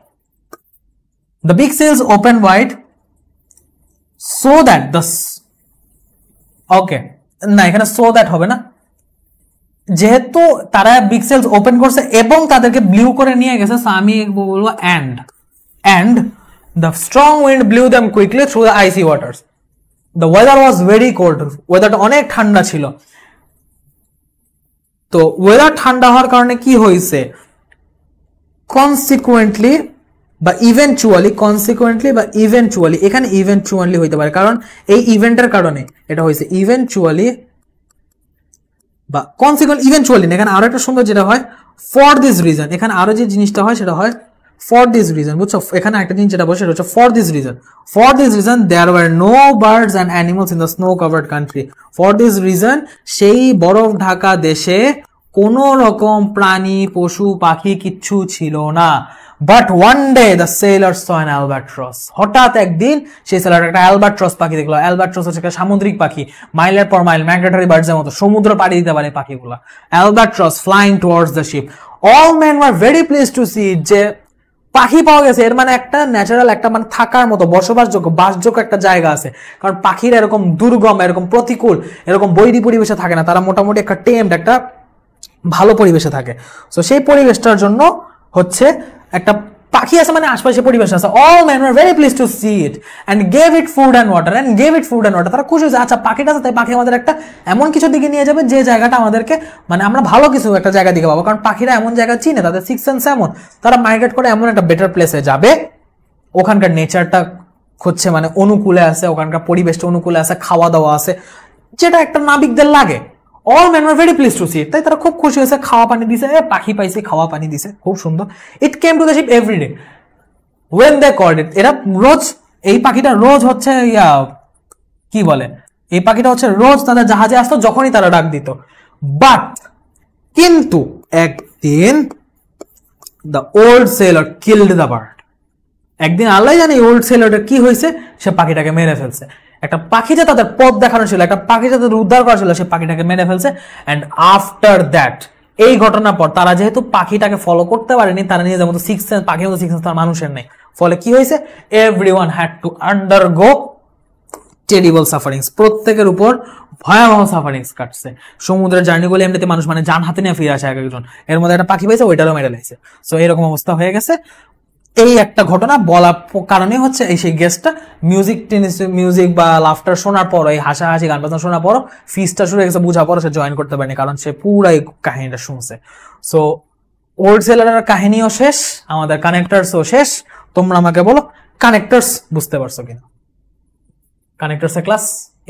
The big sails open wide so that the, okay না, এখানে সো দ্যাট হবে না, যেহেতু তারা বিগ সেলস ওপেন করছে এবং তাদেরকে ব্লিউ করে নিয়ে গেছে, আমি বলবো and the strong wind blew them quickly through the icy waters. The weather was very cold, ওয়েদারটা অনেক ঠান্ডা ছিল। তো ওয়েদার ঠান্ডা হওয়ার কারণে কি হয়েছে, কনসিকুয়েন্টলি বা ইভেন্চুয়ালি, এখানে ইভেন্চুয়ালি হইতে পারে, কারণ এই ইভেন্টের কারণে এটা হয়েছে, ইভেন্চুয়ালি বা কনসিকুয়েন্ট, ইভেন্চুয়ালি না, এখানে আরো একটা সুন্দর যেটা হয়, ফর দিস রিজন, এখানে আরো যে জিনিসটা হয় সেটা হয় ফর দিস রিজন, বুঝছো, এখানে একটা জিনিস যেটা বসে সেটা হচ্ছে for this reason there were no birds and animals in the snow covered country. For this reason, সেই বরফ ঢাকা দেশে কোনো রকম প্রাণী পশু পাখি কিচ্ছু ছিল না। But one day the seller saw an Albatross, হঠাৎ একদিন সেই সেলার একটা অ্যালবাট্রস পাখি দেখলো। অ্যালবাট্রস হচ্ছে একটা সামুদ্রিক পাখি, মাইলের পর মাইল মাইগ্রেটরি বার্ডস এর মতো সমুদ্র পাড়ি দিতে পারে পাখিগুলা। Albatross flying towards the ship, all men were very pleased to see, যে পাখি পাওয়া গেছে, এর মানে একটা ন্যাচারাল, একটা মানে থাকার মতো বসবাসযোগ্য বাসযোগ্য একটা জায়গা আছে। কারণ পাখিরা এরকম দুর্গম, এরকম প্রতিকূল, এরকম বৈরী পরিবেশে থাকে না, তারা মোটামুটি একটা টেমড, একটা ভালো পরিবেশে থাকে। সো সেই পরিবেশটার জন্য হচ্ছে একটা পাখি আছে মানে আশপাশে পরিবেশ আছে। All man were very please to see it and gave it food and water and gave it food and water. তারা খুশি হয়েছে, আচ্ছা পাখিটা আছে তাই পাখি আমাদের একটা এমন কিছু দিকে নিয়ে যাবে যে জায়গাটা আমাদেরকে মানে আমরা ভালো কিছু একটা জায়গা দিকে পাবো, কারণ পাখিরা এমন জায়গা চিনে, তাদের সিক্স সেন্স এমন, তারা মাইগ্রেট করে এমন একটা বেটার প্লেসে যাবে, ওখানকার নেচারটা হচ্ছে মানে অনুকূলে আছে, ওখানকার পরিবেশটা অনুকূলে আছে, খাওয়া দাওয়া আছে, যেটা একটা নাবিকদের লাগে। All man were very please to see it, তাই তারা খুব খুশি হয়েছে, খাওয়া পানি দিছে, পাখি পাইছে, খাওয়া পানি দিছে, খুব সুন্দর। It came to the ship every day when they called it, এরা রোজ, এই পাখিটা রোজ হচ্ছে কি বলে, এই পাখিটা হচ্ছে রোজ তাদের জাহাজে আসতো যখনই তারা ডাক দিত। বাট কিন্তু একদিন the old sailor killed the bird, একদিন আল্লাহ জানে ওল্ড সেলরটা কি হয়েছে, সে পাখিটাকে মেরে ফেলছে। একটা পাখি যে তাদের পথ দেখানো ছিল, একটা পাখি যে তাদের উদ্ধার করা ছিল, সে পাখিটাকে মেরে ফেলছে। অ্যান্ড আফটার দ্যাট, এই ঘটনার পর তারা যেহেতু পাখিটাকে ফলো করতে পারেনি, তারা নিজেদের মতো সিক্স সেন্স, পাখির মতো সিক্স সেন্স তার মানুষের নেই, ফলে কি হয়েছে, everyone had to undergo terrible sufferings, প্রত্যেকের উপর ভয়াবহ সাফারিংস কাটছে। সমুদ্রের জার্নিগুলো এমনিতে মানুষ মানে জান হাতে নিয়ে ফিরে আসে এক একজন, এর মধ্যে একটা পাখি পাইছে, ওইটারও মেরে লাইছে। সো এরকম অবস্থা হয়ে গেছে। এই একটা ঘটনা বলার কারণে হচ্ছে এই সেই গেস্টটা মিউজিক বা লাফটার শোনার পর, এই হাসাহাসি গান বাজনা শোনার পর ফিসটা শুরু হয়ে গেছে, বুঝার পর সে জয়েন করতে পারেনি, কারণ সে পুরাই কাহিনীটা শুনছে। সো ওল্ড সেলারের কাহিনীও শেষ, আমাদের কানেক্টার্সও শেষ। তোমরা আমাকে বলো কানেক্টার্স বুঝতে পারছো কিনা? কানেক্টার্সের ক্লাস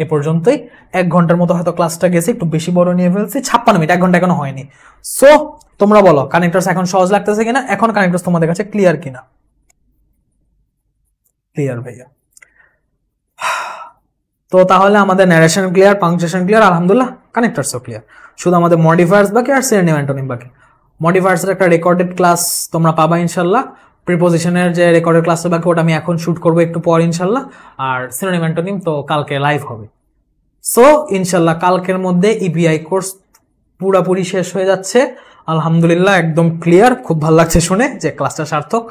এ পর্যন্তই। 1 ঘন্টার মতো হয়তো ক্লাসটা গেছে, একটু বেশি বড় নিয়ে ফেলছি, 56 মিনিট, 1 ঘন্টা এখনো হয়নি। সো তোমরা বলো কানেক্টার্স এখন সহজ লাগতেছে কিনা, এখন কানেক্টার্স তোমাদের কাছে ক্লিয়ার কিনা? ক্লিয়ার ভাইয়া। তো তাহলে আমাদের ন্যারেশন ক্লিয়ার, পাংচুয়েশন ক্লিয়ার, আলহামদুলিল্লাহ, কানেক্টার্সও ক্লিয়ার, শুধু আমাদের মডিফায়ার্স বাকি আর সিনোনিম অ্যান্টোনিম বাকি। মডিফায়ার্সের একটা রেকর্ডেড ক্লাস তোমরা পাবা ইনশাল্লাহ। প্রিপোজিশনের যে রেকর্ডেড ক্লাসটা বাকি ওটা আমি এখন শুট করবো একটু পর ইনশাল্লাহ। আর সিনোনিম অ্যান্টোনিম তো কালকে লাইভ হবে। সো ইনশাল্লাহ কালকের মধ্যে ইপিআই কোর্স পুরাপুরি শেষ হয়ে যাচ্ছে আলহামদুলিল্লাহ, একদম ক্লিয়ার। খুব ভালো লাগছে শুনে যে ক্লাসটা সার্থক।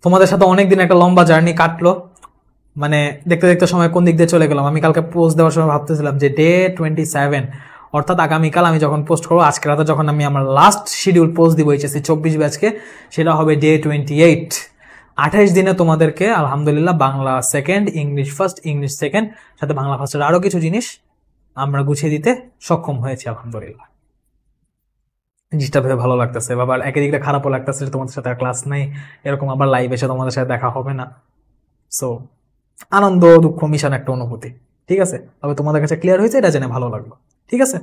তোমাদের সাথে অনেকদিন একটা লম্বা জার্নি কাটলো, মানে দেখতে দেখতে সময় কোন দিক দিয়ে চলে গেলাম। আমি কালকে পোস্ট দেওয়ার সময় ভাবতেছিলাম যে ডে 27, অর্থাৎ আগামীকাল আমি যখন পোস্ট করবো, আজকে রাতে যখন আমি আমার লাস্ট শিডিউল পোস্ট দিব এইচএসসি 24 ব্যাচকে, সেটা হবে ডে 28। 28 দিনে তোমাদেরকে আলহামদুলিল্লাহ Bangla second, English first, English second, সাথে বাংলা ফার্স্টের আরো কিছু জিনিস আমরা গুছিয়ে দিতে সক্ষম হয়েছি আলহামদুলিল্লাহ। জিনিসটা ভেবে ভালো লাগতেছে, আবার একই দিকটা খারাপও লাগতেছে যে তোমাদের সাথে ক্লাস নেই, এরকম আবার লাইভ এসে তোমাদের সাথে দেখা হবে না। সো আনন্দ দুঃখ মিশান একটা অনুভূতি, ঠিক আছে? তবে তোমাদের কাছে ক্লিয়ার হয়েছে, এটা জেনে ভালো লাগলো, ঠিক আছে?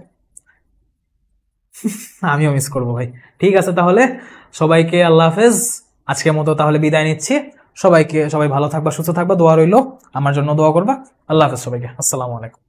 আমিও মিস করবো ভাই। ঠিক আছে, তাহলে সবাইকে আল্লাহ হাফেজ, আজকের মতো তাহলে বিদায় নিচ্ছি। সবাই ভালো থাকবা, সুস্থ থাকবা, দোয়া রইলো, আমার জন্য দোয়া করবা। আল্লাহ হাফেজ সবাইকে, আসসালামু আলাইকুম।